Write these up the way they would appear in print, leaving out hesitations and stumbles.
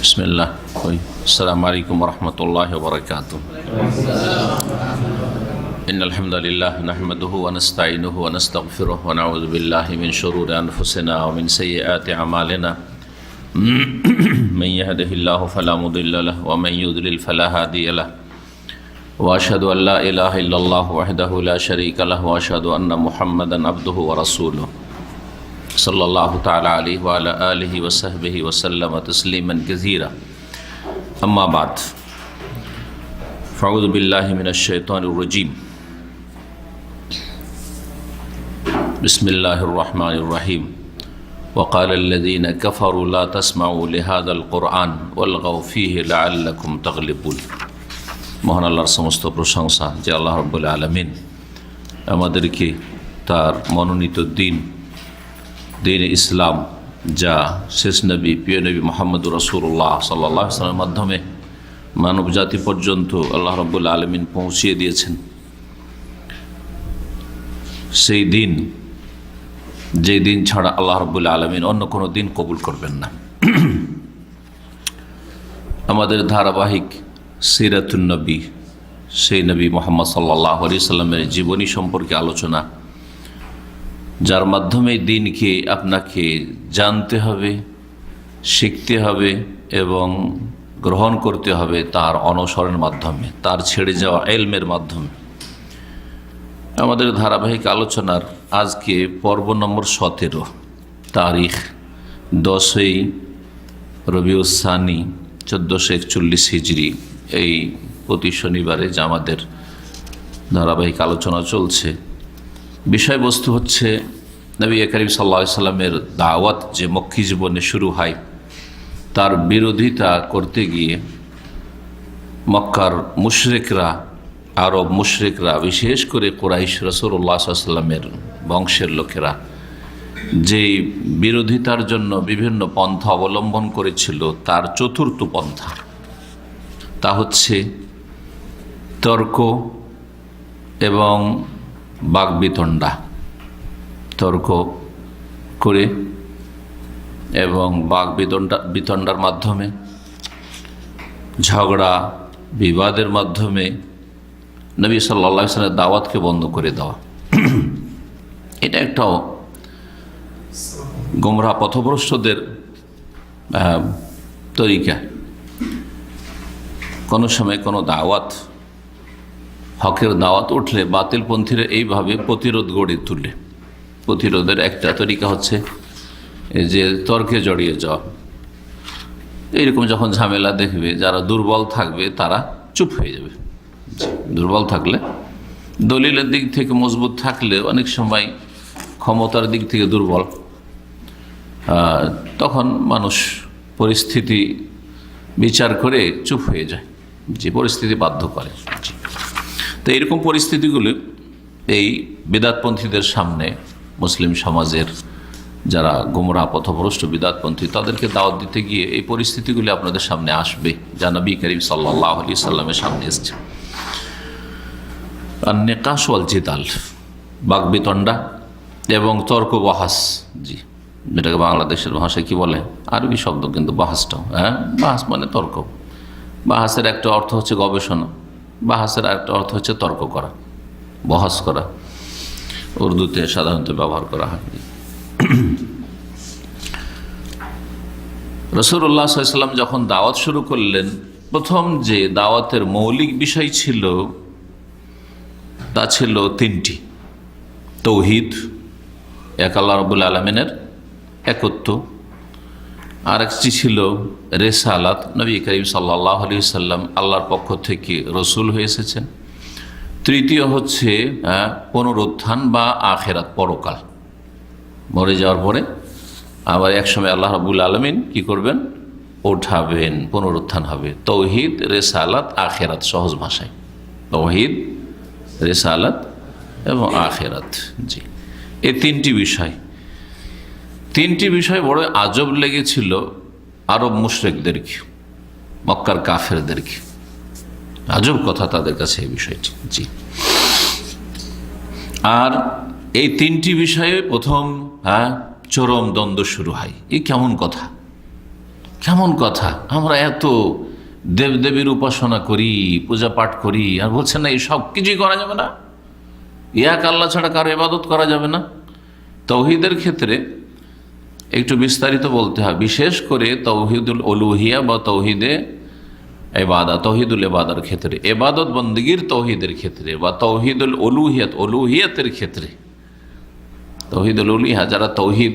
बिस्मिल्लाह। अस्सलामु अलैकुम वरहमतुल्लाहि वबरकातुहू। इन्नल हम्दुलिल्लाह नहमदुहु व नस्तईनुहु व नस्तगफिरुहु व नऊज़ु बिल्लाहि मिन शुरूरि अनफुसिना व मिन सय्यिआति अमालिना। मन यहदिहिल्लाहु फला मुदिल्ल लहु व मन युद्लिल फला हादिय लहु। व अशहदु अन ला इलाहा इल्लल्लाह वहदहु ला शरीका लहु व अशहदु अन्ना मुहम्मदन अब्दुहु व रसूलुहु सल्लल्लाहु तआला अलैहि व अला आलिहि व सहबिहि व सल्लम तस्लीमन कसीरा। अम्मा बाद, फ़अऊज़ु बिल्लाहि मिनश शैतानिर रजीम। बिस्मिल्लाहिर रहमानिर रहीम। वक़ालल्लज़ीना कफ़रू ला तस्मऊ लिहाज़ल क़ुरआन वल्ग़ौ फ़ीहि लअल्लकुम तग़लिबून। মহান আল্লাহর সমস্ত প্রশংসা যে আল্লাহ রাব্বুল আলামিন আমাদেরকে তার মনোনীত দিন ইসলাম, যা শেষ নবী প্রিয় নবী মুহাম্মদুর রাসূলুল্লাহ সাল্লাল্লাহু আলাইহি ওয়াসাল্লামের মাধ্যমে মানব জাতি পর্যন্ত আল্লাহ রাব্বুল আলামিন পৌঁছিয়ে দিয়েছেন, সেই দিন, যে দিন ছাড়া আল্লাহ রাব্বুল আলামিন অন্য কোনো দিন কবুল করবেন না। আমাদের ধারাবাহিক সিরাতুন নবী, সেই নবী মুহাম্মদ সাল্লাল্লাহু আলাইহি সাল্লামের জীবনী সম্পর্কে আলোচনা, যার মাধ্যমে দিনকে আপনাকে জানতে হবে, শিখতে হবে এবং গ্রহণ করতে হবে তার অনুসরণের মাধ্যমে, তার ছেড়ে যাওয়া ইলমের মাধ্যমে। আমাদের ধারাবাহিক আলোচনার আজকে পর্ব নম্বর 17, তারিখ 10ই রবিউস সানি 1441 হিজরি। এই প্রতি শনিবারে যা আমাদের ধারাবাহিক আলোচনা চলছে, বিষয়বস্তু হচ্ছে নবী করিম সাল্লাল্লাহু আলাইহি সাল্লামের দাওয়াত যে মক্কি জীবনে শুরু হয়, তার বিরোধিতা করতে গিয়ে মক্কার মুশরিকরা, আরব মুশরিকরা, বিশেষ করে কুরাইশ, রাসূলুল্লাহ সাল্লাল্লাহু আলাইহি সাল্লামের বংশের লোকেরা যেই বিরোধিতার জন্য বিভিন্ন পন্থা অবলম্বন করেছিল, তার চতুর্থ পন্থা, তা হচ্ছে তর্ক এবং বাকবিতণ্ডা। তর্ক করে এবং বাকবিতণ্ডার মাধ্যমে, ঝগড়া বিবাদের মাধ্যমে নবী সাল্লাল্লাহু আলাইহি ওয়াসাল্লামের দাওয়াতকে বন্ধ করে দেওয়া। এটা একটাও গোমরাহ পথভ্রষ্টদের তরিকা। কোনো সময় কোনো দাওয়াত, হকের দাওয়াত উঠলে বাতিলপন্থীরা এইভাবে প্রতিরোধ গড়ে তুলে। প্রতিরোধের একটা তরিকা হচ্ছে এই যে তর্কে জড়িয়ে যাওয়া। এইরকম যখন ঝামেলা দেখবে, যারা দুর্বল থাকবে তারা চুপ হয়ে যাবে। দুর্বল থাকলে, দলিলের দিক থেকে মজবুত থাকলে অনেক সময় ক্ষমতার দিক থেকে দুর্বল, তখন মানুষ পরিস্থিতি বিচার করে চুপ হয়ে যায়, যে পরিস্থিতি বাধ্য করে। তো এরকম পরিস্থিতিগুলো এই বিদআতপন্থীদের সামনে, মুসলিম সমাজের যারা গোমরাহ পথভ্রষ্ট বিদআতপন্থী, তাদেরকে দাওয়াত দিতে গিয়ে এই পরিস্থিতিগুলি আপনাদের সামনে আসবে, যা নবী করিম সাল্লাল্লাহু আলাইহি সাল্লামের সামনে এসেছে। আর নিকাশ ওয়াল জিদাল, বাকবিতণ্ডা এবং তর্ক বাহাস, জি, যেটাকে বাংলাদেশের ভাষায় কি বলে, আরবি শব্দ কিন্তু বাহাসটাও, বাহাস মানে তর্ক। বাহাসের একটা অর্থ হচ্ছে গবেষণা, বাহাসের আরেকটা অর্থ হচ্ছে তর্ক করা, বহাস করা, উর্দুতে সাধারণত ব্যবহার করা হয়। রাসূলুল্লাহ সাল্লাল্লাহু আলাইহি ওয়াসাল্লাম যখন দাওয়াত শুরু করলেন, প্রথম যে দাওয়াতের মৌলিক বিষয় ছিল তা ছিল 3টি। তৌহিদ, এক আল্লাহ রাব্বুল আলামিনের একত্ব। আরেকটি ছিল রেসালাত, নবী করিম সাল্লাল্লাহু আলাইহি ওয়াসাল্লাম আল্লাহর পক্ষ থেকে রসুল হয়ে এসেছেন। তৃতীয় হচ্ছে পুনরুত্থান বা আখিরাত, পরকাল, মরে যাওয়ার পরে আবার একসময় আল্লাহ রাব্বুল আলামিন কি করবেন, ওঠাবেন, পুনরুত্থান হবে। তৌহিদ, রেসালাত, আখিরাত, সহজ ভাষায় তৌহিদ, রেসালাত এবং আখিরাত। জি, এই 3টি বিষয়, 3টি বিষয় বড় আজব লেগেছিল আরব মুশরিকদেরকে, মক্কার কাফেরদেরকে। আজব কথা তাদের কাছে এই বিষয়টি। জি, আর এই 3টি বিষয়ে প্রথম চরম দ্বন্দ্ব শুরু হয়। এ কেমন কথা? কেমন কথা, আমরা এত দেবদেবীর উপাসনা করি, পূজা পাঠ করি, আর বলছেন না এই সব কিছুই করা যাবে না, এক আল্লাহ ছাড়া কারো ইবাদত করা যাবে না। তাওহীদের ক্ষেত্রে একটু বিস্তারিত বলতে হয়, বিশেষ করে তাওহীদুল উলুহিয়া বা তাওহীদে ইবাদত, তাওহীদুল ইবাদার ক্ষেত্রে, ইবাদত বন্দেগীর তাওহীদের ক্ষেত্রে, বা তাওহীদুল উলুহিয়াতের ক্ষেত্রে। তাওহীদুল উলুহিয়া যারা তাওহীদ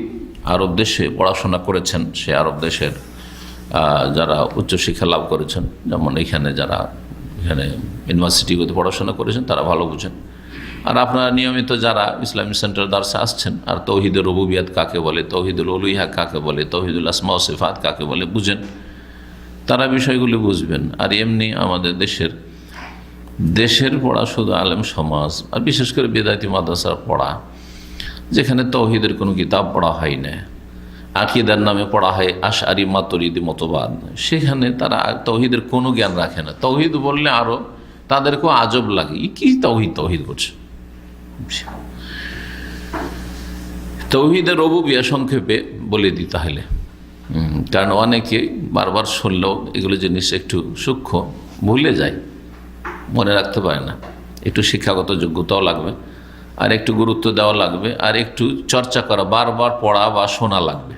আরব দেশে পড়াশোনা করেছেন, সে আরব দেশের যারা উচ্চশিক্ষা লাভ করেছেন, যেমন এখানে যারা এখানে ইউনিভার্সিটিগুলোতে পড়াশোনা করেছেন তারা ভালো বুঝেন। আর আপনারা নিয়মিত যারা ইসলামী সেন্টার দার্সে আসছেন, আর তাওহীদুর রুবুবিয়াত কাকে বলে, তাওহীদুল উলুহিয়া কাকে বলে, তাওহীদুল আসমা ও সিফাত কাকে বলে বুঝেন, তারা বিষয়গুলি বুঝবেন। আর এমনি আমাদের দেশের পড়া শুধু আলেম সমাজ, আর বিশেষ করে বেদায়েতি মাদ্রাসার পড়া, যেখানে তাওহীদের কোনো কিতাব পড়া হয় না, আকীদার নামে পড়া হয় আশআরী মাতুরিদি মতবাদ, সেখানে তারা তাওহীদের কোনো জ্ঞান রাখে না। তাওহীদ বললে আরও তাদেরকেও আজব লাগে, কি তাওহীদ করছে। তাওহীদের রুবুবিয়্যাহ সংক্ষেপে বলে দিই তাহলে, কারণ অনেকে বারবার শুনলেও এগুলো জিনিস একটু সূক্ষ্ম ভুলে যায়, মনে রাখতে পারে না। একটু শিক্ষাগত যোগ্যতাও লাগবে, আর একটু গুরুত্ব দেওয়া লাগবে, আর একটু চর্চা করা, বারবার পড়া বা শোনা লাগবে।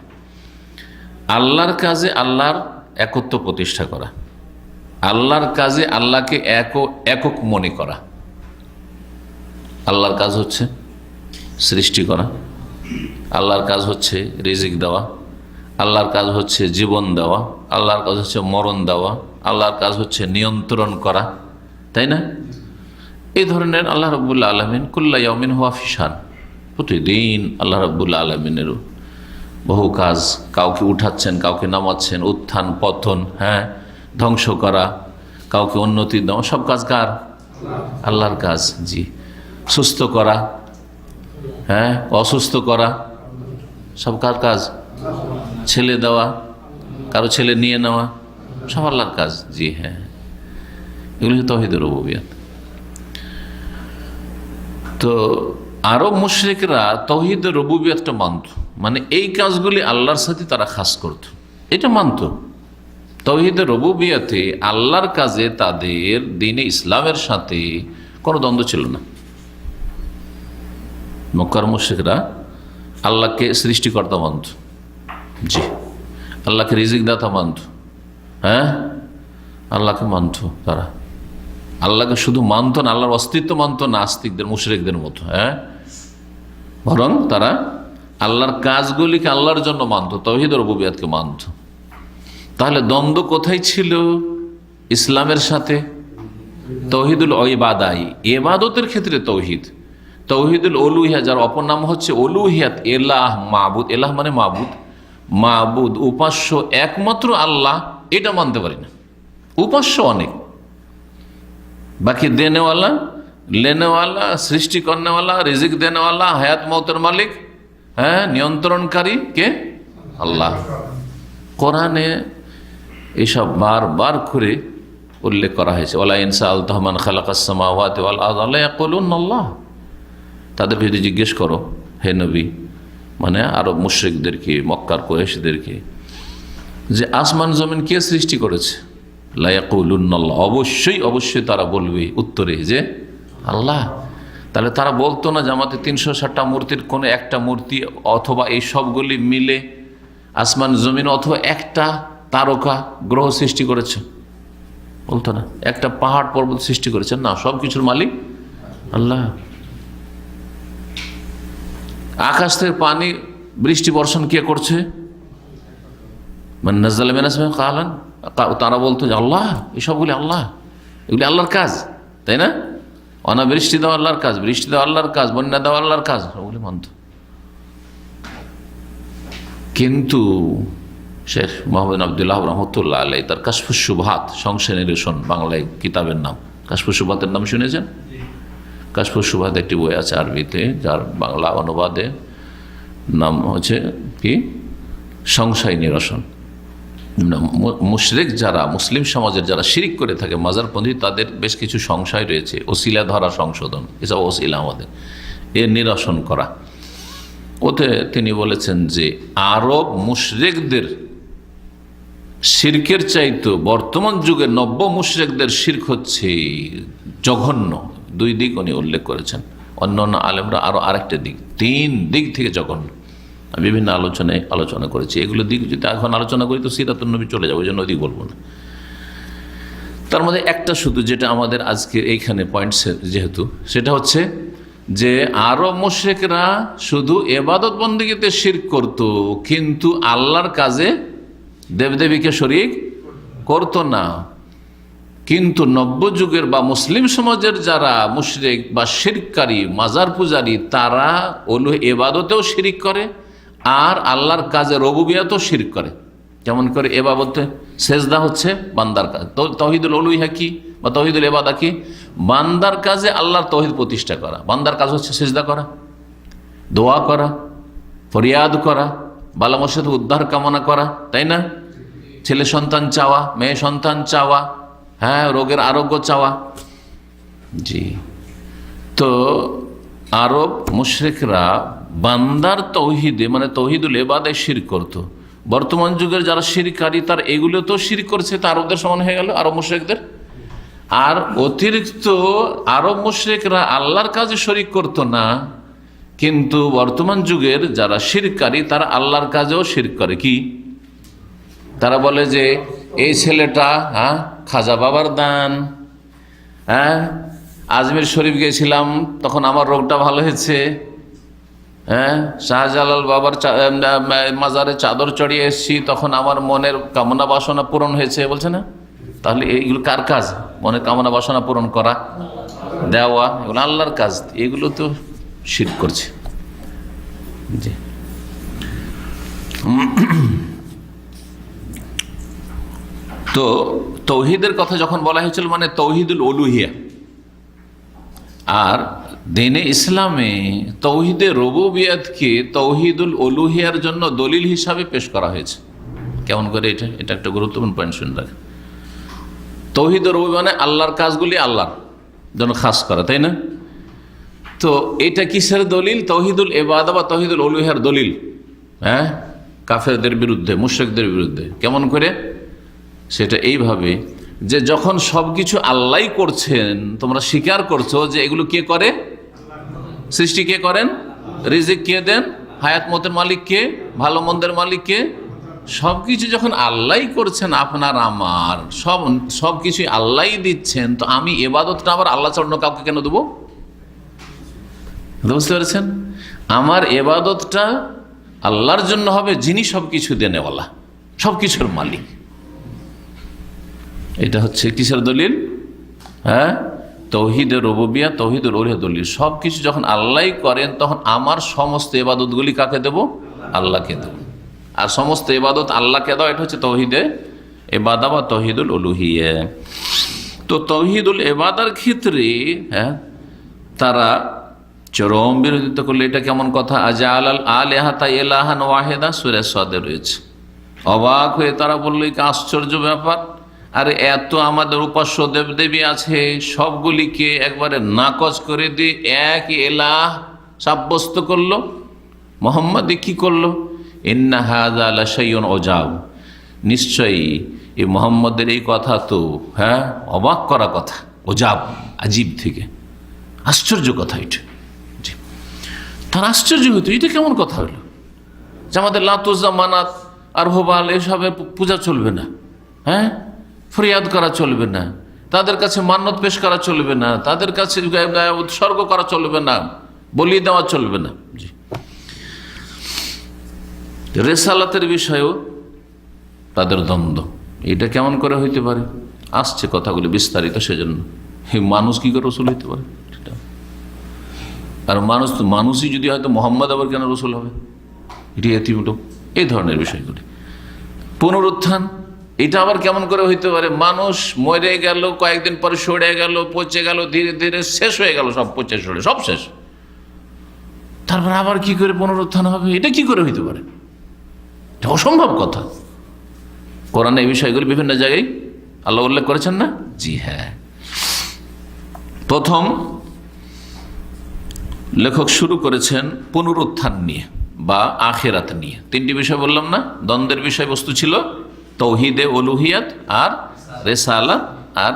আল্লাহর কাজে আল্লাহর একত্ব প্রতিষ্ঠা করা, আল্লাহর কাজে আল্লাহকে একক মনে করা। আল্লাহর কাজ হচ্ছে সৃষ্টি করা, আল্লাহর কাজ হচ্ছে রিজিক দেওয়া, আল্লাহর কাজ হচ্ছে জীবন দেওয়া, আল্লাহর কাজ হচ্ছে মরণ দেওয়া, আল্লাহর কাজ হচ্ছে নিয়ন্ত্রণ করা, তাই না? এই ধরনের আল্লাহ রাব্বুল আলামিন কুল্লা ইয়াউমিন হুয়া ফি শান, প্রতিদিন আল্লাহ রাব্বুল আলামিনেরও বহু কাজ, কাউকে উঠাচ্ছেন, কাউকে নামাচ্ছেন, উত্থান পতন, ধ্বংস করা, কাউকে উন্নতি দেওয়া, সব কাজ কার? আল্লাহর কাজ। জি, সুস্থ করা, অসুস্থ করা, সব কার কাজ? ছেলে দেওয়া, কারো ছেলে নিয়ে নেওয়া, সব আল্লাহর কাজ। জি হ্যাঁ, এগুলো হচ্ছে তাওহীদুর রুবুবিয়্যাহ। তো আরব মুশরিকরা তাওহীদুর রুবুবিয়্যাহটা মানত, মানে এই কাজগুলি আল্লাহর সাথে তারা খাস করত, এটা মানত। তাওহীদুর রুবুবিয়্যাহতে আল্লাহর কাজে তাদের দ্বীনে ইসলামের সাথে কোনো দ্বন্দ্ব ছিল না। মক্কার মুশরিকরা আল্লাহকে সৃষ্টিকর্তা মানত, জি, আল্লাহকে রিজিক দাতা মানত, আল্লাহকে মানত। তারা আল্লাহকে শুধু মানত না, আল্লাহর অস্তিত্ব মানত না আস্তিকদের, মুশরিকদের মতো, বরং তারা আল্লাহর কাজগুলিকে আল্লাহর জন্য মানত, তাওহীদুর রুবুবিয়্যাহকে মানত। তাহলে দ্বন্দ্ব কোথায় ছিল ইসলামের সাথে? তাওহীদুল ইবাদাহ, ইবাদতের ক্ষেত্রে তাওহীদ। তাওহীদুল উলুহিয়া, যার অপর নাম হচ্ছে উলুহিয়াত, এলাহ মাবুদ, এলাহ মানে মাবুদ, মাবুদ উপাস্য একমাত্র আল্লাহ, এটা মানতে পারি না। উপাস্য অনেক, বাকি দেনেওয়ালা, লেনেওয়ালা, সৃষ্টি করনেওয়ালা, রিজিক দেনেওয়ালা, হায়াত মৌতের মালিক, নিয়ন্ত্রণকারী কে? আল্লাহ। কোরআনে এসব বারবার করে উল্লেখ করা হয়েছে, ওয়ালা ইন সাআলতাহুম মান খালাকাস সামাওয়াতি ওয়াল আরদ লা ইয়াকুলুনা আল্লাহ। তাদেরকে যদি জিজ্ঞেস করো হে নবী, মানে আরব মুশরিকদেরকে, মক্কার কুরাইশদেরকে, যে আসমান জমিন কে সৃষ্টি করেছে, লা ইয়াকুলুনা আল্লাহ, অবশ্যই তারা বলবে উত্তরে যে আল্লাহ। তাহলে তারা বলতো না জামাতে 360টা মূর্তির কোনো একটা মূর্তি অথবা এই সবগুলি মিলে আসমান জমিন অথবা একটা তারকা গ্রহ সৃষ্টি করেছে? বলতো না। একটা পাহাড় পর্বত সৃষ্টি করেছে? না, সব কিছুর মালিক আল্লাহ। আকাশ থেকে পানি বৃষ্টি বর্ষণ কে করছে? মানে নাযালা মিনাস সামাই কালান, তারা বলতো যে আল্লাহ, এসবগুলি আল্লাহ, এগুলি আল্লাহর কাজ, তাই না? অনাবৃষ্টি দেওয়া আল্লাহর কাজ, বৃষ্টি দেওয়া আল্লাহর কাজ, বন্যা দেওয়া আল্লাহর কাজ, ওগুলি মানত। কিন্তু শেখ মোহাম্মদ আবদুল্লাহ রহমতুল্লাহ আলাই তার কাশফুস শুবহাত, সংশয় নিরসন, বাংলায় কিতাবের নাম কাশফুস শুবহাতের নাম শুনেছেন? কাশফুস শুবহাত একটি বই আছে আরবিতে, যার বাংলা অনুবাদে নাম হচ্ছে কি সংশয় নিরসন। মুশরিক যারা, মুসলিম সমাজের যারা শিরিক করে থাকে, মাজারপন্থী, তাদের বেশ কিছু সংশয় রয়েছে, ওসিলা ধরা সংশোধন, এসব ওসিলা আমাদের এর নিরসন করা। ওতে তিনি বলেছেন যে আরব মুশরিকদের শিরকের চাইতো বর্তমান যুগে নব্য মুশরিকদের শিরক হচ্ছে জঘন্য। দুই দিক উনি উল্লেখ করেছেন, অন্যান্য আলেমরা আরো আরেকটা দিক, তিন দিক থেকে জঘন্য। বিভিন্ন আলোচনা করেছি, এগুলো দিক যদি এখন আলোচনা করি তো সিরাতুন নবী চলে যাবে, ওই জন্য ওদিক বলবো না। তার মধ্যে একটা শুধু যেটা আমাদের আজকে এইখানে পয়েন্ট, যেহেতু সেটা হচ্ছে যে আরব মুশরিকরা শুধু ইবাদত বন্দেগীতে শিরক করত, কিন্তু আল্লাহর কাজে দেবদেবীকে শরীক করত না। কিন্তু নব্য যুগের বা মুসলিম সমাজের যারা মুশরিক বা শিরককারী মাজার পূজারী, তারা ইবাদতেও শিরিক করে আর আল্লাহর কাজে রুবুবিয়তেও শিরক করে। যেমন করে ইবাদতে সেজদা হচ্ছে বান্দার কাজ, তাওহীদুল উলুহিয়া কি বা তাওহীদুল ইবাদা কি? বান্দার কাজে আল্লাহর তাওহীদ প্রতিষ্ঠা করা। বান্দার কাজ হচ্ছে সেজদা করা, দোয়া করা, ফরিয়াদ করা, বালা মুসিবত উদ্ধার কামনা করা, তাই না? ছেলে সন্তান চাওয়া, মেয়ে সন্তান চাওয়া, হ্যাঁ, রোগের আরোগ্য চাওয়া। জি, তো আরব মুশরিকরা বান্দার তৌহিদে মানে তৌহিদুল ইবাদায় শিরক করত। বর্তমান যুগের যারা শিরকারী তার এগুলো তো শিরক করছে, তা আরবদের সমান হয়ে গেল আরব মুশরিকদের। আর অতিরিক্ত আরব মুশরিকরা আল্লাহর কাজে শরিক করত না, কিন্তু বর্তমান যুগের যারা শিরকারী তারা আল্লাহর কাজেও শিরক করে। কি? তারা বলে যে এই ছেলেটা খাজা বাবার দান, হ্যাঁ, আজমির শরীফ গিয়েছিলাম তখন আমার রোগটা ভালো হয়েছে, হ্যাঁ, শাহজালাল বাবার মাজারে চাদর চড়িয়ে এসেছি তখন আমার মনের কামনা বাসনা পূরণ হয়েছে, বলছে না? তাহলে এইগুলো কার কাজ? মনের কামনা বাসনা পূরণ করা, দেওয়া, এগুলো আল্লাহর কাজ। এগুলো তো শিরক করছে। জি, তো তৌহিদের কথা যখন বলা হয়েছিল মানে তৌহিদুল উলুহিয়া, আর দ্বীনে ইসলামে তৌহিদে রুবুবিয়তকে তৌহিদুল উলুহিয়ার জন্য দলিল হিসাবে পেশ করা হয়েছে। কেমন করে? এটা একটা গুরুত্বপূর্ণ পয়েন্ট শুনে রাখেন। তৌহিদ রুবুবিয়ত মানে আল্লাহর কাজগুলি আল্লাহর জন্য খাস করা, তাই না? তো এটা কিসের দলিল? তৌহিদুল ইবাদা বা তৌহিদুল উলুহিয়ার দলিল, হ্যাঁ, কাফেরদের বিরুদ্ধে, মুশরিকদের বিরুদ্ধে। কেমন করে? সেটা এইভাবে যে যখন সবকিছু আল্লাহ করছেন, তোমরা স্বীকার করছো যে এগুলো কে করে? সৃষ্টি কে করেন? রিজিক কে দেন? হায়াত মতের মালিক কে? ভালো মন্দের মালিক কে? সবকিছু যখন আল্লাহ করছেন, আপনার আমার সবকিছু আল্লাহ দিচ্ছেন, তো আমি ইবাদতটা আবার আল্লাহ ছাড়া অন্য কাউকে কেন দেবো? বুঝতে পেরেছেন? আমার ইবাদতটা আল্লাহর জন্য হবে, যিনি সবকিছু দেনেওয়ালা, সবকিছুর মালিক। এটা হচ্ছে কিসের দলিল? হ্যাঁ, তৌহিদের রুবুবিয়্যাহ, তৌহিদুল উলুহিয়্যাহ দলিল। সবকিছু যখন আল্লাহ করেন তখন আমার সমস্ত ইবাদতগুলি কাকে দেব? আল্লাহকে দেব। আর সমস্ত ইবাদত আল্লাহকে দাও, এটা হচ্ছে তৌহিদে ইবাদা বা তৌহিদুল উলুহিয়্যাহ। তো তৌহিদুল ইবাদার ক্ষেত্রে হ্যাঁ তারা চরম বিরোধিতা করলে। এটা কেমন কথা? আজাল আলিহাতা ইলাহান ওয়াহিদা, সূরা সাদে রয়েছে। অবাক হয়ে তারা বলল, কি আশ্চর্য ব্যাপার! আরে এত আমাদের উপাস্য দেবদেবী আছে, সবগুলিকে একবারে নাকচ করে দিয়ে এক এলাহ সাব্যস্ত করলো। মোহাম্মদ কি করলো? ইন্না হাযা লাশাইউন উজাব, নিশ্চয়ই এই মোহাম্মদের এই কথা তো হ্যাঁ অবাক করা কথা, উজাব, আজীব থেকে আশ্চর্য কথা। এটা তার আশ্চর্য হইতো, এটা কেমন কথা হলো যে আমাদের লাত উজ্জা মানাত আর হোবাল এসবের পূজা চলবে না, হ্যাঁ, ফরিয়াদ করা চলবে না, তাদের কাছে মান্নত পেশ করা চলবে না, তাদের কাছে উৎসর্গ করা চলবে না, বলি দেওয়া চলবে না। জি, রেসালাতের বিষয়েও তাদের দ্বন্দ্ব। এটা কেমন করে হইতে পারে? আসছে কথাগুলি বিস্তারিত, সেজন্য মানুষ কি করে রসুল হইতে পারে? আর মানুষই যদি হয়তো মোহাম্মদ আবার কেন রসুল হবে? এটি এতিমটো, এই ধরনের বিষয়গুলি। পুনরুত্থান, এটা আবার কেমন করে হইতে পারে? মানুষ মরে গেল, কয়েকদিন পরে সরে গেল, পচে গেল, ধীরে ধীরে শেষ হয়ে গেল, সব পচে সরে সব শেষ, তারপর আবার কি করে পুনরুত্থান হবে? এটা কি করে হইতে পারে? এটা অসম্ভব কথা। কোরআনে এই বিষয়গুলি বিভিন্ন জায়গায় আল্লাহ উল্লেখ করেছেন না? জি হ্যাঁ। প্রথম লেখক শুরু করেছেন পুনরুত্থান নিয়ে বা আখিরাত নিয়ে। তিনটি বিষয় বললাম না? দ্বন্দ্বের বিষয়বস্তু ছিল তৌহিদে উলুহিয়াত আর রিসালাত আর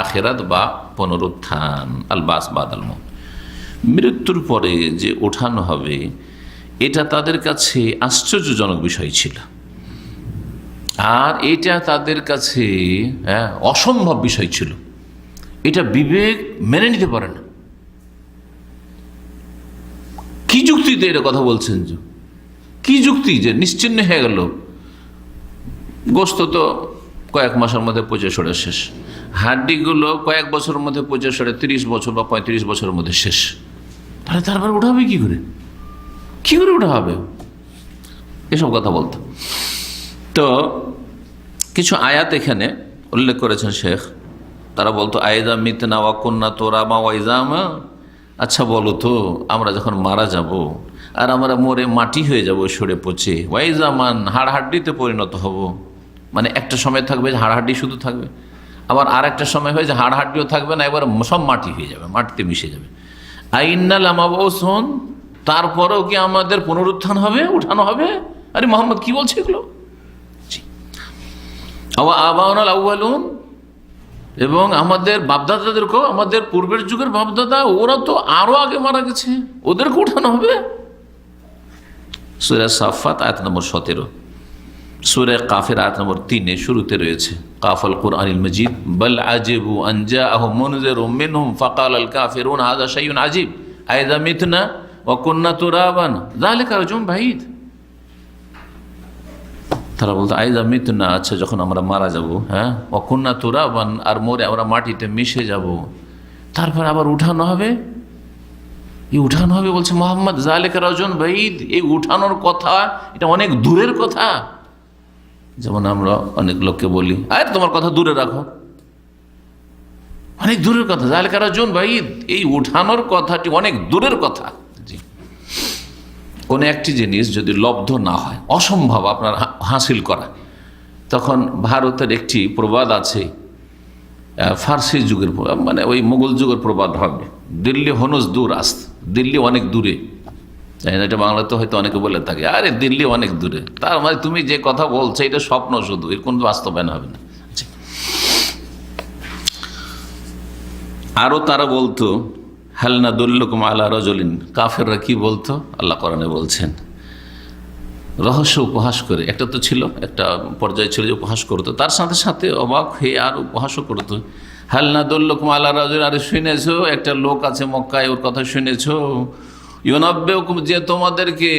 আখিরাত বা পুনরুত্থান, আল বাস বাদাল মউত, মৃত্যুর পরে যে ওঠানো হবে, এটা তাদের কাছে আশ্চর্যজনক বিষয় ছিল। আর এটা তাদের কাছে অসম্ভব বিষয় ছিল, এটা বিবেক মেনে নিতে পারে না। কি যুক্তিতে এটা কথা বলছেন? কি যুক্তি যে নিশ্চিহ্ন হয়ে গেল? গোস্ত তো কয়েক মাসের মধ্যে পচে সরে শেষ, হাড্ডিগুলো কয়েক বছরের মধ্যে পচে সরে 30 বছর বা 35 বছরের মধ্যে শেষ। তাহলে তারপর ওঠা হবে কি করে? কি করে ওঠা হবে? এসব কথা বলতো। তো কিছু আয়াত এখানে উল্লেখ করেছেন শেখ। তারা বলতো আইদা মিতনা ওয়া কুন্না তুরাবা ওয়া ইজামা, আচ্ছা বলো তো, আমরা যখন মারা যাব আর আমরা মরে মাটি হয়ে যাব, সরে পচে, ওয়াইজামান হাড়হাড্ডিতে পরিণত হব, মানে একটা সময় থাকবে যে হাড়হাড্ডি শুধু থাকবে, আবার আর একটা সময় হয় যে হাড়হাড্ডিও থাকবে না, এবার সব মাটি হয়ে যাবে, মাটিতে মিশে যাবে। আইন্নাল আমাবউসুন, তারপরেও কি আমাদের পুনরুত্থান হবে, উঠানো হবে? আরে মোহাম্মদ কি বলছে এগুলো? আবাউনাল আউয়ালুন, এবং আমাদের বাপদাদাদেরকেও, আমাদের পূর্বের যুগের বাপদাদা, ওরা তো আরো আগে মারা গেছে, ওদেরকে উঠানো হবে। সূরা সাফফাত আয়াত নম্বর 17, সূরা কাফির আয়াত নম্বর 3 শুরুতে রয়েছে কাফাল কুরআনিল মাজিদ বাল আজিবু আন জাআহুম মুনযিরুম মিনহুম ফাকালাল কাফিরুন হাযা শাইউন আজিব আইযা মিতনা ওয়া কুন্না তুরাবান যালিকা রাজুম বাঈদ। তারা বলতো আইযা মিতনা, আচ্ছা যখন আমরা মারা যাব, হ্যাঁ, ওয়া কুন্না তুরাবান, আর মরে আমরা মাটিতে মিশে যাব, তারপর আবার উঠানো হবে। এই উঠানো হবে বলছে মোহাম্মদ, যালিকা রাজুম বাঈদ, এই উঠানোর কথা এটা অনেক দূরের কথা। যেমন আমরা অনেক লোককে বলি, আরে তোমার কথা দূরে রাখো, অনেক দূরের কথা। যালিকা রাজুম বাঈদ, এই উঠানোর কথাটি অনেক দূরের কথা। জি, কোন একটি জিনিস যদি লব্ধ না হয়, অসম্ভব আপনার হাসিল করা, তখন ভারতের একটি প্রবাদ আছে, ফার্সি যুগের, মানে ওই মুঘল যুগের প্রবাদ হবে, দিল্লি হনুস দূর আস্ত, দিল্লি অনেক দূরে। এটা বাংলাতে হয়তো অনেকে বলে থাকে, আরে দিল্লি অনেক দূরে, তার মানে তুমি যে কথা বলছো এটা স্বপ্ন শুধু, এর কোনো বাস্তবায়ন হবে না। আরো তারা বলতো হাল নাদুল্লুকুম আলা রাজুলিন, কাফেররা কি বলতো, আল্লাহ কোরআনে বলছেন, রহস্য উপহাস করে। একটা তো ছিল, একটা পর্যায়ে ছিল যে উপহাস করতো, তার সাথে সাথে অবাক হয়ে আর উপহাসও করতো। হাল নাদুল্লুকুম আলা রাজুলিন, আরে শুনেছো একটা লোক আছে মক্কায়, ওর কথা শুনেছো, ইউনাব্বিউকুম, যে তোমাদেরকে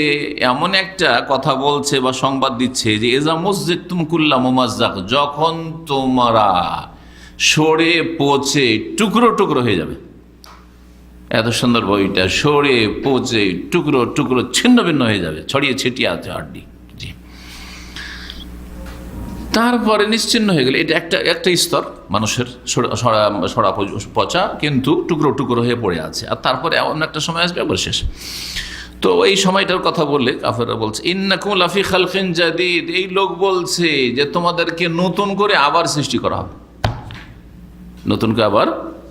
এমন একটা কথা বলছে বা সংবাদ দিচ্ছে যে ইযা মুযজিতুম কুল্লা মুমাজ্জাক, যখন তোমরা সরে পচে টুকরো টুকরো হয়ে যাবে। এত সুন্দর বইটা, সরে পচে টুকরো টুকরো ছিন্ন ভিন্ন হয়ে যাবে, ছড়িয়ে ছিটিয়ে আছে হাড্ডি। জি, তারপরে নিশ্চিন্ন হয়ে গেলে, এটা একটা স্তর মানুষের সরা পচা, কিন্তু টুকরো টুকরো হয়ে পড়ে আছে, আর তারপরে এমন একটা সময় আসবে আবার শেষ। তো এই সময়টার কথা বললে কাফেররা বলছে ইন্নাকুম লাফি খালকিন জাদীদ, এই লোক বলছে যে তোমাদেরকে নতুন করে আবার সৃষ্টি করা হবে, নতুন করে আবার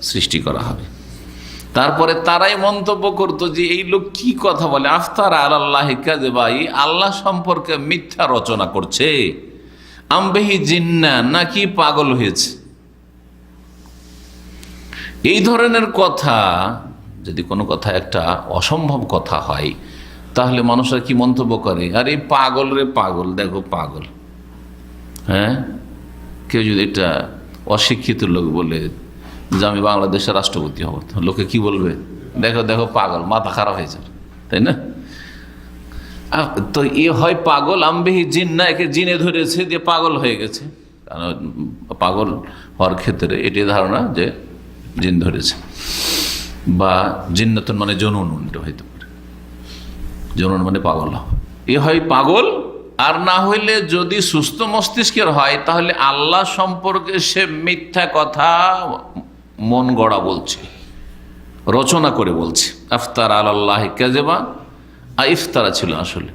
সৃষ্টি করা হবে। তারপরে তারাই মন্তব্য করতো যে এই লোক কি কথা বলে, আফতারা আলাল্লাহি কাযিবা, আল্লাহ সম্পর্কে মিথ্যা রচনা করছে, আমবিহি জিন্না, নাকি পাগল হয়েছে। এই ধরনের কথা, যদি কোনো কথা একটা অসম্ভব কথা হয়, তাহলে মানুষরা কি মন্তব্য করে, আরে পাগল রে পাগল, দেখো পাগল। হ্যাঁ, কেউ যদি এটা অশিক্ষিত লোক বলে যে আমি বাংলাদেশের রাষ্ট্রপতি হব, লোকে কি বলবে, দেখো দেখো পাগল, মাথা খারাপ হয়েছে, তাই না? তো এ হয় পাগল, আমবিহি জিন্না, একে জিনে ধরেছে দিয়ে পাগল হয়ে গেছে। কারণ পাগল হওয়ার ক্ষেত্রে এটি ধারণা যে জিন ধরেছে, বা জিন্নাতুন মানে জনুন, এটা হইতে পারে, জনুন মানে পাগল। এ হয় পাগল, আর না হইলে যদি সুস্থ মস্তিষ্কের হয় তাহলে আল্লাহ সম্পর্কে সে মিথ্যা কথা মন গড়া বলছে, রচনা করে বলছে। আফতার আলাল্লাহি কাযিবা, ইফতারা ছিল আসলে,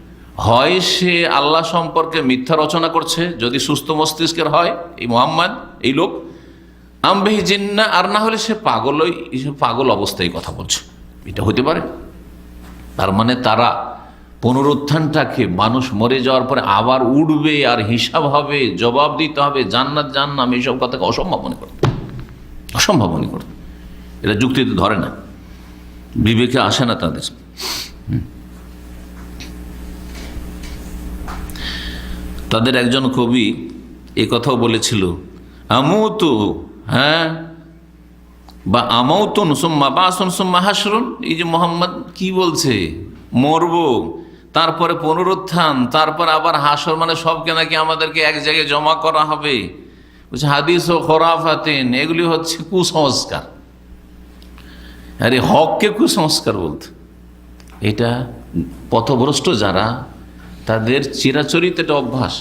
হয় সে আল্লাহ সম্পর্কে মিথ্যা রচনা করছে যদি সুস্থ মস্তিষ্কের হয় এই মুহাম্মদ, এই লোক, আমবিহি জিন্না, আর না হলে সে পাগল অবস্থায় কথা বলছে, এটা হতে পারে। তার মানে তারা পুনরুত্থানটাকে, মানুষ মরে যাওয়ার পরে আবার উঠবে আর হিসাব হবে, জবাব দিতে হবে, জান্নাত জাহান্নাম, এইসব কথাকে অসম্ভব মনে করত, অসম্ভব মনে করত। এটা যুক্তিতে ধরে না, বিবেকে আসে না তাদের। তাদের একজন কবি এ কথাও বলেছিল, আমুতু, হ্যাঁ, বা আমাউতুন সুম্মা বাসুন সুম্মা হাসরুন। এই যে মোহাম্মদ কি বলছে, মরব, তারপরে পুনরুত্থান, তারপর আবার হাসর, মানে সবকে নাকি আমাদেরকে এক জায়গায় জমা করা হবে। বলছে হাদিস ও খোরাফাতিন, এগুলি হচ্ছে কুসংস্কার। আরে হককে কুসংস্কার বলতে, এটা পথভ্রষ্ট যারা, তাদের চিরাচরিত এটা অভ্যাস।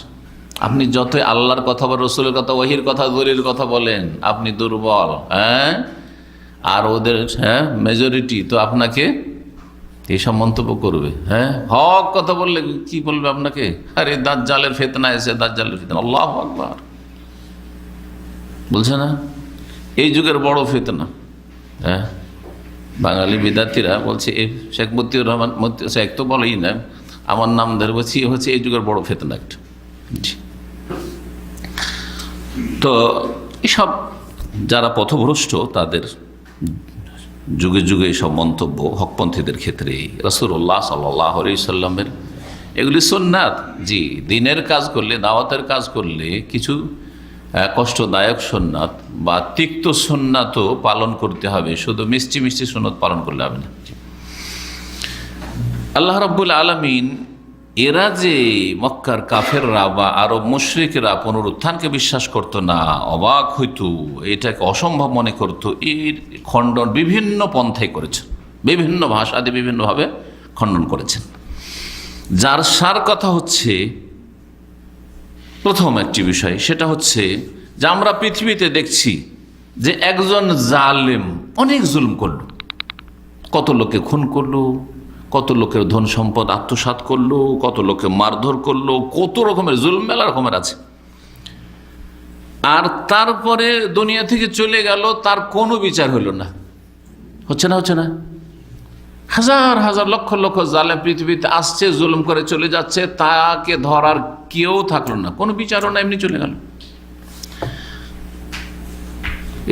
আপনি যতই আল্লাহর কথা বা রসুলের কথা, ওহির কথা, দলিলের কথা বলেন, আপনি দুর্বল, হ্যাঁ, আর ওদের মেজরিটি তো আপনাকে এইসব মন্তব্য করবে। হ্যাঁ, হক কথা বললে কি বলবে আপনাকে, আরে দাজ্জালের ফিতনা এসে, দাজ্জালের ফিতনা, আল্লাহু আকবার বলছে না, এই যুগের বড় ফিতনা। হ্যাঁ, বাঙালি বিদ্যার্থীরা বলছে, এই শেখ মতিউর রহমান, শেখ তো বলেই না, আমার নাম ধরে বলছি, হচ্ছে এই যুগের বড় ফিতনা একটা। তো এসব যারা পথভ্রষ্ট, তাদের যুগে যুগে সব মন্তব্য হকপন্থীদের ক্ষেত্রে। রাসূলুল্লাহ সাল্লাল্লাহু আলাইহি সাল্লামের এগুলি সুন্নাত। জি, দিনের কাজ করলে, দাওয়াতের কাজ করলে কিছু কষ্টদায়ক সুন্নাত বা তিক্ত সুন্নাতও পালন করতে হবে, শুধু মিষ্টি মিষ্টি সুন্নাত পালন করলে হবে না। আল্লাহ রাব্বুল আলামিন এরা যে মক্কার কাফেররা বা আরব মুশরিকরা পুনরুত্থানকে বিশ্বাস করত না, অবাক হইতো, এটাকে অসম্ভব মনে করত, এর খণ্ডন বিভিন্ন পন্থায় করেছেন, বিভিন্ন ভাষাতে বিভিন্নভাবে খণ্ডন করেছেন। যার সার কথা হচ্ছে, প্রথম একটি বিষয়, সেটা হচ্ছে যে আমরা পৃথিবীতে দেখছি যে একজন জালেম অনেক জুলুম করলো, কত লোকে খুন করলো, কত লোকের ধন সম্পদ আত্মসাৎ করলো, কত লোকে মারধর করলো, কত রকমের জুলুম মেলা রকমের আছে। আর তারপরে দুনিয়া থেকে চলে গেল, তার কোনো বিচার হলো না। হচ্ছে না, হচ্ছে না? হাজার হাজার লক্ষ লক্ষ জালেম পৃথিবীতে আসছে, জুলুম করে চলে যাচ্ছে, তাকে ধরার কেউ থাকলো না, কোনো বিচারও না, এমনি চলে গেল।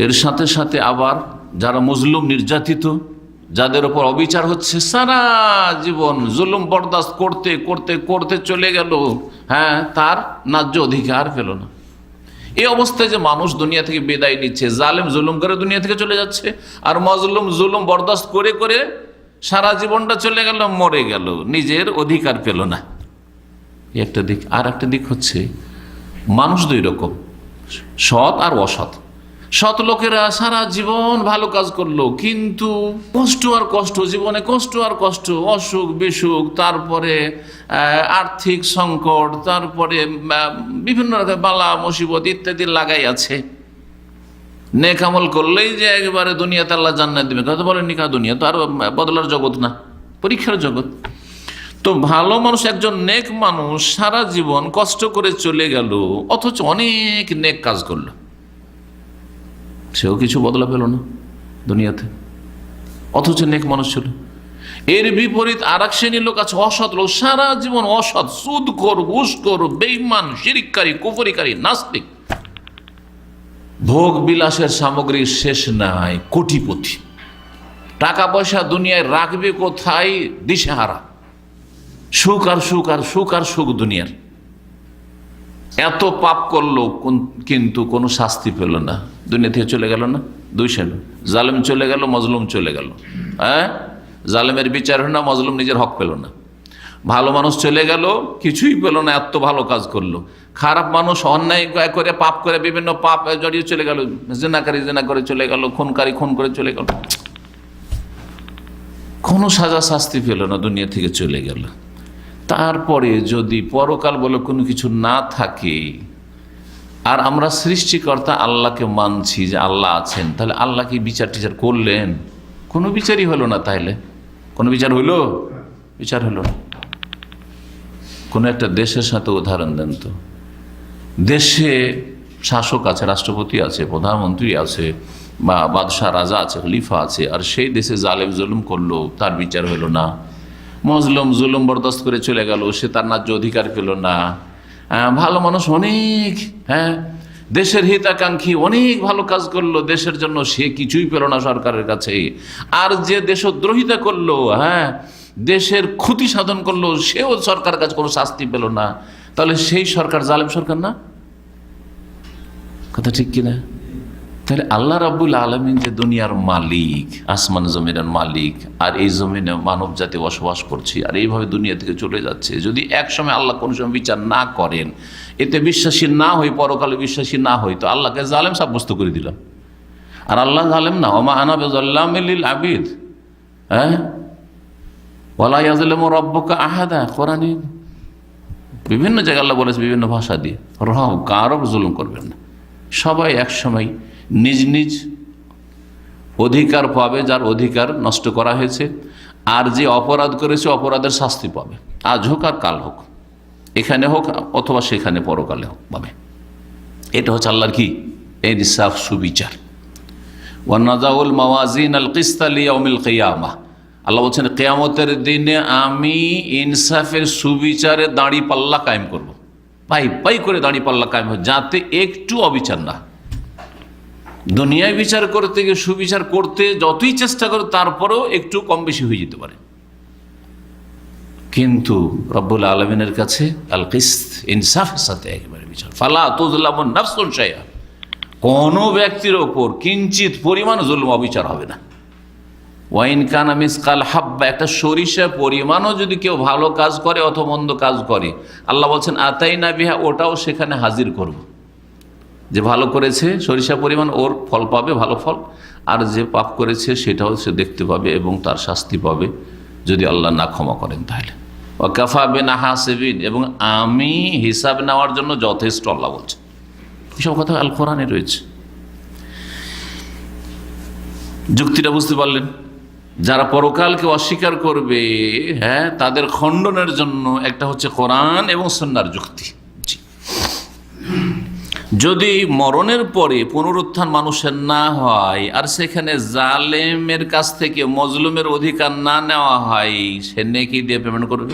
এর সাথে সাথে আবার যারা মজলুম, নির্যাতিত, যাদের ওপর অবিচার হচ্ছে, সারা জীবন জুলুম বরদাস্ত করতে করতে করতে চলে গেল, হ্যাঁ, তার ন্যায্য অধিকার পেল না। এই অবস্থায় যে মানুষ দুনিয়া থেকে বিদায় নিচ্ছে, জালেম জুলুম করে দুনিয়া থেকে চলে যাচ্ছে, আর মজলুম জুলুম বরদাস্ত করে করে সারা জীবনটা চলে গেল, মরে গেল, নিজের অধিকার পেল না। একটা দিক। আর একটা দিক হচ্ছে মানুষ দুই রকম, সৎ আর অসৎ। সৎ লোকেরা সারা জীবন ভালো কাজ করলো, কিন্তু কষ্ট আর কষ্ট, জীবনে কষ্ট আর কষ্ট, অসুখ বিসুখ, তারপরে আর্থিক সংকট, তারপরে বিভিন্ন রকম বালা মুসিবত ইত্যাদি লাগাই আছে। নেক আমল করলেই যে একেবারে দুনিয়াতে আল্লাহ জান্নাত দিবে কথা বলেননি, কা দুনিয়া তো আর বদলার জগৎ না, পরীক্ষার জগৎ। তো ভালো মানুষ, একজন নেক মানুষ সারা জীবন কষ্ট করে চলে গেল, অথচ অনেক নেক কাজ করলো, সেও কিছু বদলা পেল না দুনিয়াতে, অথচ নেক মানুষ ছিল। এর বিপরীত আর এক শ্রেণীর লোক আছে, অসৎ লোক, সারা জীবন অসৎ, সুদখোর, ঘুষখোর, বেঈমান, শিরককারী, কুফরিকারী, নাস্তিক, ভোগ বিলাসের সামগ্রী শেষ নাই, কোটিপতি, টাকা পয়সা দুনিয়ায় রাখবে কোথায়, দিশেহারা, সুখ আর সুখ আর সুখ আর সুখ দুনিয়ার। এত পাপ করলো কিন্তু কোনো শাস্তি পেল না, দুনিয়া থেকে চলে গেল না। দুই শ্রেণী, জালেম চলে গেল, মজলুম চলে গেল। হ্যাঁ, জালেমের বিচার হলো না, মজলুম নিজের হক পেল না। ভালো মানুষ চলে গেল, কিছুই পেল না, এত ভালো কাজ করলো। খারাপ মানুষ অন্যায় করে, পাপ করে, বিভিন্ন পাপ জড়িয়ে চলে গেল, জিনাকারী জিনা করে চলে গেল, খুনকারী খুন করে চলে গেল, কোনো সাজা শাস্তি পেল না, দুনিয়া থেকে চলে গেল। তারপরে যদি পরকাল বলে কোনো কিছু না থাকে, আর আমরা সৃষ্টিকর্তা আল্লাহকে মানছি যে আল্লাহ আছেন, তাহলে আল্লাহ কি বিচার টিচার করলেন? কোনো বিচারই হলো না। তাইলে কোনো বিচার হইল? বিচার হলো না। কোনো একটা দেশের সাথে উদাহরণ দেন তো, দেশে শাসক আছে, রাষ্ট্রপতি আছে, প্রধানমন্ত্রী আছে, বা বাদশাহ রাজা আছে, খলিফা আছে, আর সেই দেশে জালেম জুলুম করলো, তার বিচার হলো না। মজলুম জুলুম বরদাস্ত করে চলে গেল, সে তার ন্যায্য অধিকার পেল না। ভালো মানুষ অনেক, দেশের হিতাকাঙ্ক্ষী অনেক ভালো কাজ করলো দেশের জন্য, সে কিছুই পেল না সরকারের কাছে। আর যে দেশদ্রোহিতা করলো, দেশের ক্ষতি সাধন করলো, সেও সরকারের কাছে কোনো শাস্তি পেল না। তাহলে সেই সরকার জালেম সরকার না? কথা ঠিক কিনা? তাহলে আল্লাহ রাব্বুল আলামিন যে দুনিয়ার মালিক, আসমান জমিনের মালিক, আর এই জমিনে মানব জাতি বসবাস করছে আর এইভাবে দুনিয়া থেকে চলে যাচ্ছে, যদি এক সময় আল্লাহ কোন সময় বিচার না করেন, এতে বিশ্বাসী না হই, পরকালে বিশ্বাসী না হই, তো আল্লাহকে জালেম সাব্যস্ত করে দিলাম। আর আল্লাহ জালেম না। ওমা আনা বিযাল্লামিল লিল আবিদ, ওয়ালা ইয়াযলিমু রাব্বুকা আহাদা। কোরআনে বিভিন্ন জায়গায় আল্লাহ বলেছে বিভিন্ন ভাষা দিয়ে, রব কারও জুলুম করবেন না। সবাই এক সময় নিজ নিজ অধিকার পাবে, যার অধিকার নষ্ট করা হয়েছে, আর যে অপরাধ করেছে অপরাধের শাস্তি পাবে, আজ হোক আর কাল হোক, এখানে হোক অথবা সেখানে পরকালে হোক পাবে। এটা হচ্ছে আল্লাহর কি ইনসাফ, সুবিচার। ওয়ানাযাউল মাওয়াজিন আল কিসতা লিয়াউমিল কিয়ামাহ, আল্লাহ বলছেন কিয়ামতের দিনে আমি ইনসাফের সুবিচারে দাঁড়ি পাল্লা কায়েম করব, পাই পাই করে দাঁড়ি পাল্লা কায়েম হবে, যাতে একটু অবিচার না। দুনিয়ায় বিচার করতে গিয়ে সুবিচার করতে যতই চেষ্টা করে তারপরেও একটু কম বেশি হয়ে যেতে পারে, কিন্তু রব্বুল আলামিনের কাছে আল কিসত, ইনসাফের সাথে একেবারে বিচার। ফালা তুযলামু নাফসুন শাইআ, কোনো ব্যক্তির ওপর কিঞ্চিত পরিমাণ জুলুম অবিচার হবে না। ওয়াইন কানা মিসকাল হাব্বা, একটা সরিষা পরিমাণও যদি কেউ ভালো কাজ করে অথবা মন্দ কাজ করে, আল্লাহ বলছেন আতাইনা বিহা, ওটাও সেখানে হাজির করব। যে ভালো করেছে সরিষা পরিমাণ ওর ফল পাবে, ভালো ফল, আর যে পাপ করেছে সেটাও সে দেখতে পাবে এবং তার শাস্তি পাবে যদি আল্লাহ না ক্ষমা করেন। তাহলে ওয়াকাফা বিনা হাসিবিন, এবং আমি হিসাব নেওয়ার জন্য যথেষ্ট, আল্লাহ বলছে। এসব কথা আল কোরআনে রয়েছে। যুক্তিটা বুঝতে পারলেন? যারা পরকালকে অস্বীকার করবে, তাদের খণ্ডনের জন্য একটা হচ্ছে কোরআন এবং সুন্নাহর যুক্তি। যদি মরণের পরে পুনরুত্থান মানুষের না হয় আর সেখানে জালেমের কাছ থেকে মজলুমের অধিকার না নেওয়া হয়, সে নেকি দিয়ে পেমেন্ট করবে,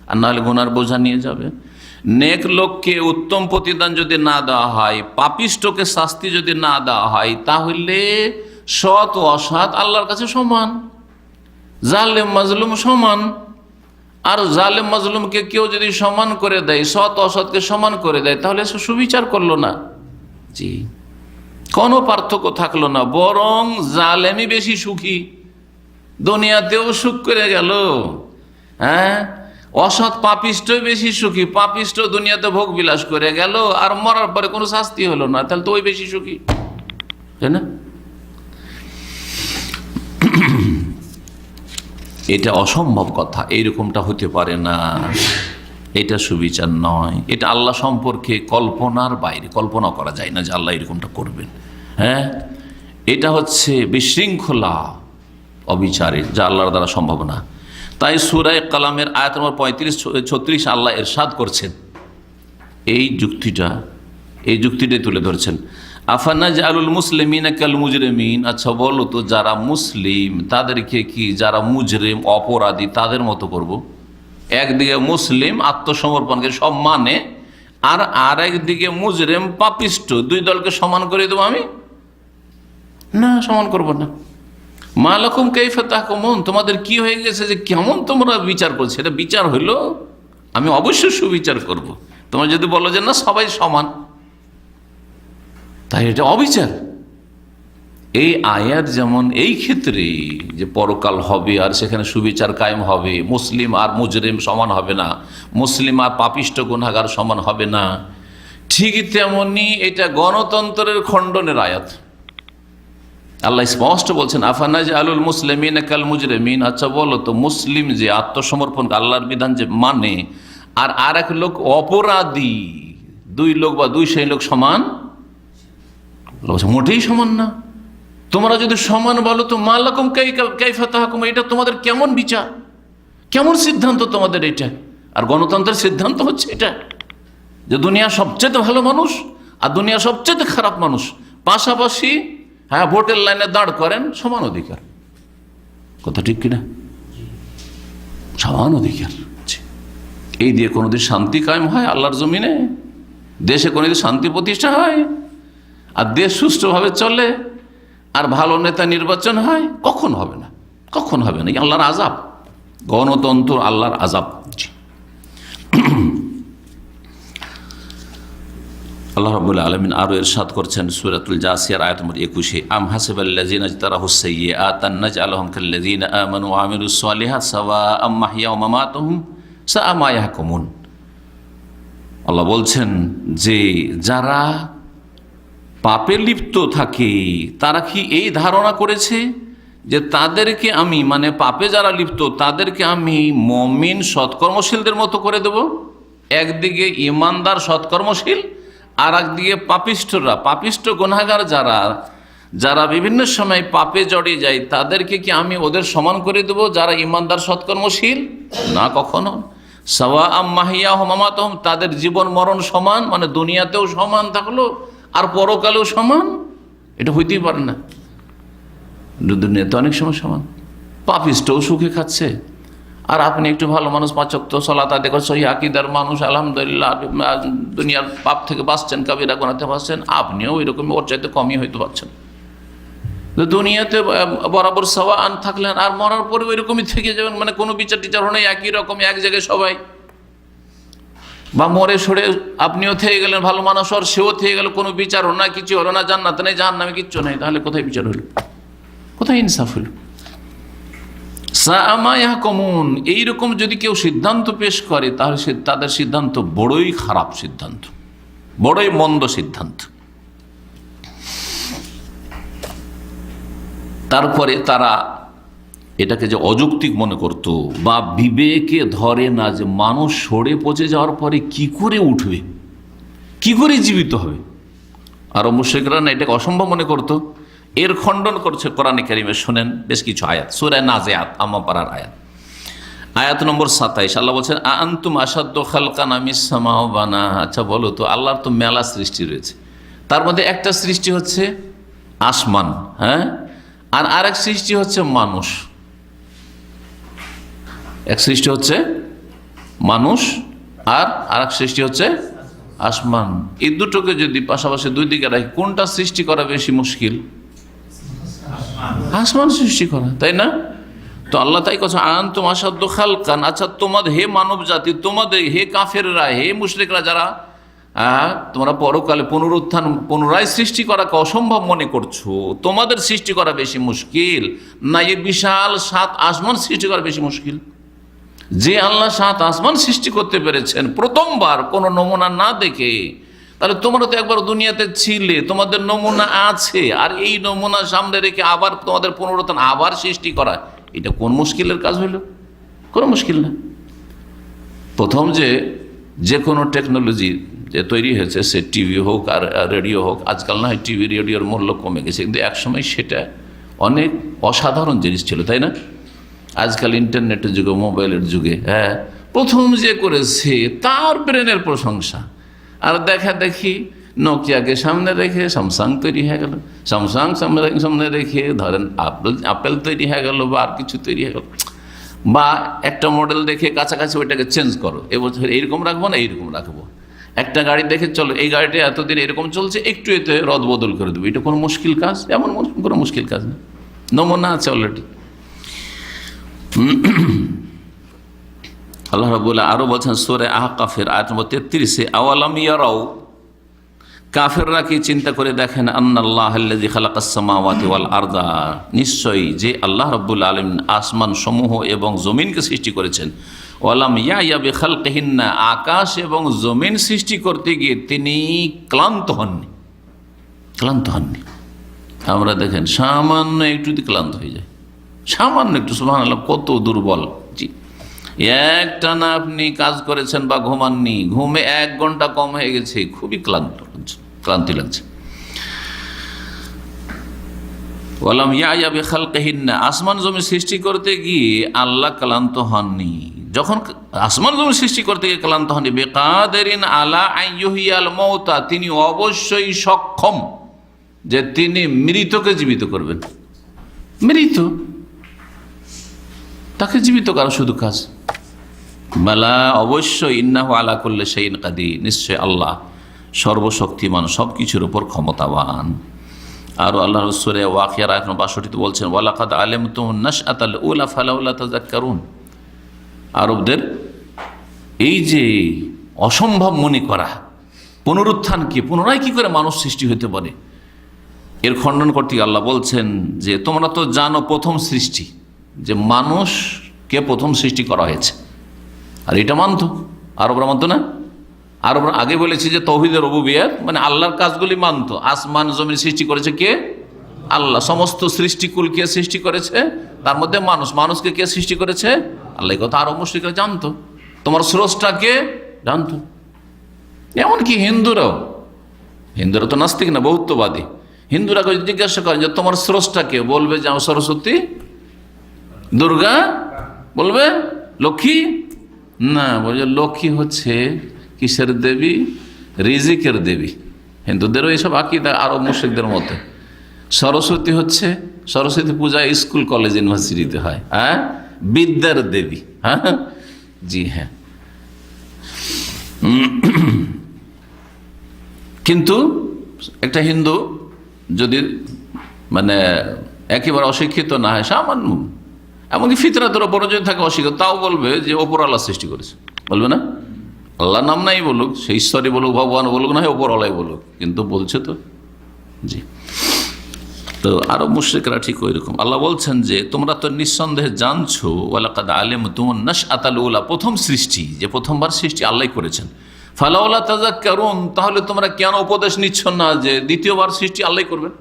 আর নাহলে গুনার বোঝা নিয়ে যাবে। নেক লোককে উত্তম প্রতিদান যদি না দেওয়া হয়, পাপিষ্ঠকে শাস্তি যদি না দেওয়া হয়, তাহলে সৎ ও অসৎ আল্লাহর কাছে সমান, জালেম মাজলুম সমান। আর জালেম মাজলুমকে কেউ যদি সমান করে দেয়, সৎ অসৎকে সমান করে দেয়, তাহলে সে সুবিচার করলো না। জি, কোনো পার্থক্য থাকলো না, বরং জালেমই বেশি সুখী, দুনিয়াতেও সুখ করে গেল। অসৎ পাপিষ্ঠই বেশি সুখী, পাপিষ্ঠ দুনিয়াতে ভোগ বিলাস করে গেল, আর মরার পরে কোনো শাস্তি হলো না, তাহলে তো ওই বেশি সুখী, তাই না? এটা অসম্ভব কথা, এইরকমটা হতে পারে না, এটা সুবিচার নয়। এটা আল্লাহ সম্পর্কে কল্পনার বাইরে, কল্পনা করা যায় না যে আল্লাহ এরকমটা করবেন। এটা হচ্ছে বিশৃঙ্খলা, অবিচারের, যা আল্লাহর দ্বারা সম্ভব না। তাই সূরা কালামের আয়াত নম্বর 35-36 আল্লাহ ইরশাদ করছেন, এই যুক্তিটাই তুলে ধরছেন। আফানাজআলুল মুসলিমিনা কাল মুজরিমিন, আচ্ছা বলো তো যারা মুসলিম তাদেরকে কি যারা মুজরিম অপরাধী তাদের মতো করব? একদিকে মুসলিম আত্মসমর্পণকে সম্মানে, আর আরেকদিকে মুজরিম পাপিষ্ঠ, দুই দলকে সমান করে দেবো আমি? না, সমান করব না। মা লাকুম কাইফা তাহকুমুন, তোমাদের কি হয়ে গেছে যে কেমন তোমরা বিচার করছো? এটা বিচার হইল? আমি অবশ্যই সুবিচার করব। তোমরা যদি বলো যে না সবাই সমান, তাই এটা অবিচার। এই আয়াত যেমন এই ক্ষেত্রে যে পরকাল হবে আর সেখানে সুবিচার কায়েম হবে, মুসলিম আর মুজরিম সমান হবে না, মুসলিম আর পাপিষ্ঠ গুনাহগার সমান হবে না, ঠিক তেমনি এটা গণতন্ত্রের খণ্ডনের আয়াত। আল্লাহ স্পষ্ট বলছেন আফানাজআলুল মুসলিমিনা কাল মুজরিমিন, আচ্ছা বলো তো মুসলিম যে আত্মসমর্পণ আল্লাহর বিধান যে মানে, আর আরেক লোক অপরাধী, দুই লোক বা দুই শ্রেণীর লোক সমান? মোটেই সমান না। তোমরা যদি সমান বলো তো মা লাকুম কাইফা তাহকুম, এটা তোমাদের কেমন বিচার, কেমন সিদ্ধান্ত তোমাদের এটা? আর গণতন্ত্রের সিদ্ধান্ত হচ্ছে এটা যে দুনিয়া সবচেয়ে ভালো মানুষ আর দুনিয়া সবচেয়ে খারাপ মানুষ পাশাপাশি ভোটের লাইনে দাঁড় করেন, সমান অধিকার। কথা ঠিক কিনা? সমান অধিকার। এই দিয়ে কোনোদিন শান্তি কায়েম হয় আল্লাহর জমিনে? দেশে কোনোদিন শান্তি প্রতিষ্ঠা হয়? আর দেশ সুষ্ঠুভাবে চলে আর ভালো নেতা নির্বাচন হয়? কখন হবে না, কখন হবে না। আল্লাহর আযাব, গণতন্ত্র আল্লাহর আযাব। আল্লাহ রাব্বুল আলামিন আরো ইরশাদ করছেন সূরাতুল জাসিয়ার আয়াত নম্বর 21, আম হাসিবাল্লাযিনা ইজতারাহুস সাইয়্যাআতা নাজআলহুম কাল্লাযিনা আমানু ওয়া আমিলুস সালিহাত সাওয়াআম মাহইয়া ওয়া মামাতুহুম সাআ মা ইয়াহকুমুন। আল্লাহ বলছেন যে যারা পাপে লিপ্ত থাকে তারা কি এই ধারণা করেছে যে তাদেরকে আমি, মানে পাপে যারা লিপ্ত তাদেরকে আমি মুমিন সৎকর্মশীলদের মতো করে দেব? একদিকে ইমানদার সৎকর্মশীল, আর একদিকে পাপিষ্ঠরা, পাপিষ্ঠ গুনাহগার যারা বিভিন্ন সময় পাপে জড়িয়ে যায়, তাদেরকে কি আমি ওদের সমান করে দেব যারা ইমানদার সৎকর্মশীল? না, কখনো। সাওয়াআম মাহইয়াহুম ওয়া মামাতুহুম, তাদের জীবন মরণ সমান, মানে দুনিয়াতেও সমান থাকলো আর পরকালেও সমান, এটা হইতেই পারে না। দুনিয়াতে অনেক সময় সমান। পাপিষ্ঠও সুখে খাচ্ছে, আর আপনি একটু ভালো মানুষ, 5 ওয়াক্ত সালাত আদায় করে সহিহ আকীদার মানুষ, আলহামদুলিল্লাহ দুনিয়ার পাপ থেকে বাঁচছেন, কাবিরা গুনাহ বাঁচছেন, আপনিও এরকম ওর চাইতে কমই হয়তো পাচ্ছেন। দুনিয়াতে বরাবর সাওয়াআন থাকলেন আর মরার পরে ওই রকমই থেকে যাবেন, মানে কোনো বিচার টিচার হলে একই রকম এক জায়গায় সবাই, বা মরে সরে আপনিও থেকে গেলেন ভালো মানুষ আর সেও থেকে গেল, কোনো বিচার হলো না, কিছু হলো না, জান্নাতে নেই জাহান্নামে কিচ্ছু নেই, তাহলে কোথায় বিচার হলো, কোথায় ইনসাফ হলো? সাআ মা ইয়াহকুমুন, এইরকম যদি কেউ সিদ্ধান্ত পেশ করে তাহলে তাদের সিদ্ধান্ত বড়ই খারাপ সিদ্ধান্ত, বড়ই মন্দ সিদ্ধান্ত। তারপরে তারা এটাকে যে অযৌক্তিক মনে করত, বা বিবেকে ধরে না যে মানুষ সরে পচে যাওয়ার পরে কি করে উঠবে, কি করে জীবিত হবে। আরো মুশরিকরা না এটাকে অসম্ভব মনে করত। এর খণ্ডন করছে কোরআনে কারিমে, শোনেন বেশ কিছু আয়াত। সূরা নাজিআত, আম্মাপাড়ার আয়াত, আয়াত নম্বর 27। আল্লাহ বলছেন আ আনতুম আশাদ্দু খালকান আমিস সামাউ বানাহা। আচ্ছা বলো তো, আল্লাহর তো মেলা সৃষ্টি রয়েছে, তার মধ্যে একটা সৃষ্টি হচ্ছে আসমান, হ্যাঁ, আর আরেক সৃষ্টি হচ্ছে মানুষ। এক সৃষ্টি হচ্ছে মানুষ আর আরেক সৃষ্টি হচ্ছে আসমান। এই দুটোকে যদি পাশাপাশি দুই দিকে রাখি, কোনটা সৃষ্টি করা বেশি মুশকিল? আসমান সৃষ্টি করা, তাই না? তো আল্লাহ তাই কথা, আনতুম আশাদ্দু খালকান, আচ্ছা তোমাদের, হে মানব জাতি, তোমাদের, হে কাফেররা, হে মুশরিকরা, যারা তোমরা পরকালে পুনরুত্থান পুনরায় সৃষ্টি করাকে অসম্ভব মনে করছো, তোমাদের সৃষ্টি করা বেশি মুশকিল না এই বিশাল 7 আসমান সৃষ্টি করা বেশি মুশকিল? যে আল্লাহ 7 আসমান সৃষ্টি করতে পেরেছেন প্রথমবার কোনো নমুনা না দেখে, তাহলে তোমরা তো একবার দুনিয়াতে ছিলে, তোমাদের নমুনা আছে, আর এই নমুনা সামনে রেখে আবার তোমাদের পুনরুত্থান, আবার সৃষ্টি করা, এটা কোন মুশকিলের কাজ হইল? কোনো মুশকিল না। প্রথম যে কোনো টেকনোলজি যে তৈরি হয়েছে, সে টিভি হোক আর রেডিও হোক, আজকাল না হয় টিভি রেডিওর মূল্য কমে গেছে, কিন্তু একসময় সেটা অনেক অসাধারণ জিনিস ছিল, তাই না? আজকাল ইন্টারনেটের যুগে, মোবাইলের যুগে, হ্যাঁ, প্রথম যে করেছে তার ব্রেনের প্রশংসা। আর দেখা দেখি নোকিয়াকে সামনে রেখে স্যামসাং তৈরি হয়ে গেল, স্যামসাং সামনে রেখে ধরেন আপেল তৈরি হয়ে গেল, বা আর কিছু তৈরি হয়ে গেল, বা একটা মডেল দেখে কাছাকাছি ওইটাকে চেঞ্জ করো, এবছর এইরকম রাখবো না এইরকম রাখবো। একটা গাড়ি দেখে চলো, এই গাড়িটা এতদিন এরকম চলছে, একটু এতে রদ বদল করে দেবো, এটা কোনো মুশকিল কাজ? এমন কোনো মুশকিল কাজ না, নমুনা আছে অলরেডি। আল্লাহ রাব্বুল আরো বলছেন সূরা আহকাফের আয়াত নম্বর 33, আওয়ালাম ইয়ারাউ, কাফেররা কি চিন্তা করে দেখেন, আন্নাল্লাহাল্লাযী খালাকাস সামাওয়াতি ওয়াল আরদা, নিশ্চয়ই যে আল্লাহ রাব্বুল আলামিন আসমান সমূহ এবং জমিনকে সৃষ্টি করেছেন, ওয়ালাম ইয়াইয়া বিখালকিহিন্না, আকাশ এবং জমিন সৃষ্টি করতে গিয়ে তিনি ক্লান্ত হননি, ক্লান্ত হননি। আমরা দেখেন সামান্য একটু ক্লান্ত হয়ে যায়, সামান্য একটু, সুবহানাল্লাহ, কত দুর্বল। জি, একটানা আপনি কাজ করেছেন বা ঘুমাননি, ঘুমে 1 ঘন্টা কম হয়ে গেছে, খুবই ক্লান্তি লাগছে। ওয়ালাম ইয়াইয়া বিখালকিহিন্না, আসমান জমি সৃষ্টি করতে গিয়ে আল্লাহ ক্লান্ত হননি। যখন আসমান জমি সৃষ্টি করতে গিয়ে ক্লান্ত হননি, বিকাদিরিন আলা আইয়ুহিয়াল মাউতা, তিনি অবশ্যই সক্ষম যে তিনি মৃতকে জীবিত করবেন। মৃত, তাকে জীবিত করা শুধু কাজ, বালা অবশ্যই ইন্নাহু আলা কুল্লি শাইইন কাদির, নিশ্চয় আল্লাহ সর্বশক্তিমান, সব কিছুর উপর ক্ষমতাবান। আরও আল্লাহ সূরা ওয়াকিয়ার আয়াত নম্বর 62 বলছেন ওয়ালাকাদ আলিমতুম নাশআতাল উলা ফালাউলা তাযাক্কারুন। আরবদের এই যে অসম্ভব মনে করা পুনরুত্থানকে, পুনরায় কি করে মানুষ সৃষ্টি হতে পারে, এর খণ্ডন করতে আল্লাহ বলছেন যে তোমরা তো জানো প্রথম সৃষ্টি, যে মানুষকে প্রথম সৃষ্টি করা হয়েছে, আর এটা মানত আরবরা, মানত না? আরবরা আগে বলেছি যে তাওহীদের রুবুবিয়্যাত মানে আল্লাহর কাজগুলি মানত। আসমান জমিন সৃষ্টি করেছে কে? আল্লাহ। সমস্ত সৃষ্টিকুল কে সৃষ্টি করেছে? তার মধ্যে মানুষ। মানুষকে কে সৃষ্টি করেছে? আল্লাহ। কথা আরব মুশরিকরা জানতো, তোমার স্রষ্টাকে জানতো। এমনকি হিন্দুরা তো নাস্তিক না, বহুত্ববাদী। হিন্দুরা জিজ্ঞাসা করেন যে তোমার স্রষ্টাকে, বলবে যে সরস্বতী, দুর্গা, বলবে লক্ষ্মী না, বলছে লক্ষ্মী হচ্ছে কিসের দেবী? রিজিকের দেবী। হিন্দুদেরও এইসব আকীদা আরব মুশরিকদের মধ্যে। সরস্বতী হচ্ছে, সরস্বতী পূজা স্কুল কলেজ ইউনিভার্সিটিতে হয়, হ্যাঁ, বিদ্যার দেবী। হ্যাঁ, জি হ্যাঁ। কিন্তু একটা হিন্দু যদি মানে একেবারে অশিক্ষিত না হয়, সামান্য এমনকি ফিতরাতের ওপর যদি থাকে অশিক্ষিত, তাও বলবে যে ওপর আল্লাহ সৃষ্টি করেছে, বলবে না? আল্লাহ নাম নাই বলুক, সে ঈশ্বরই বলুক, ভগবান বলুক, না হয় ওপর আল্লাহ বলুক, কিন্তু বলছে তো। জি, তো আরব মুশরিকরা ঠিক ওই রকম। আল্লাহ বলছেন যে তোমরা তো নিঃসন্দেহে জানছো ওয়ালাকাদ আলিমতুম নাশআতাল উলা, প্রথম সৃষ্টি, যে প্রথমবার সৃষ্টি আল্লাহ করেছেন। ফালাউলা তাযাক্কারুন, তাহলে তোমরা কেন উপদেশ নিচ্ছ না যে দ্বিতীয়বার সৃষ্টি আল্লাহ করবেন?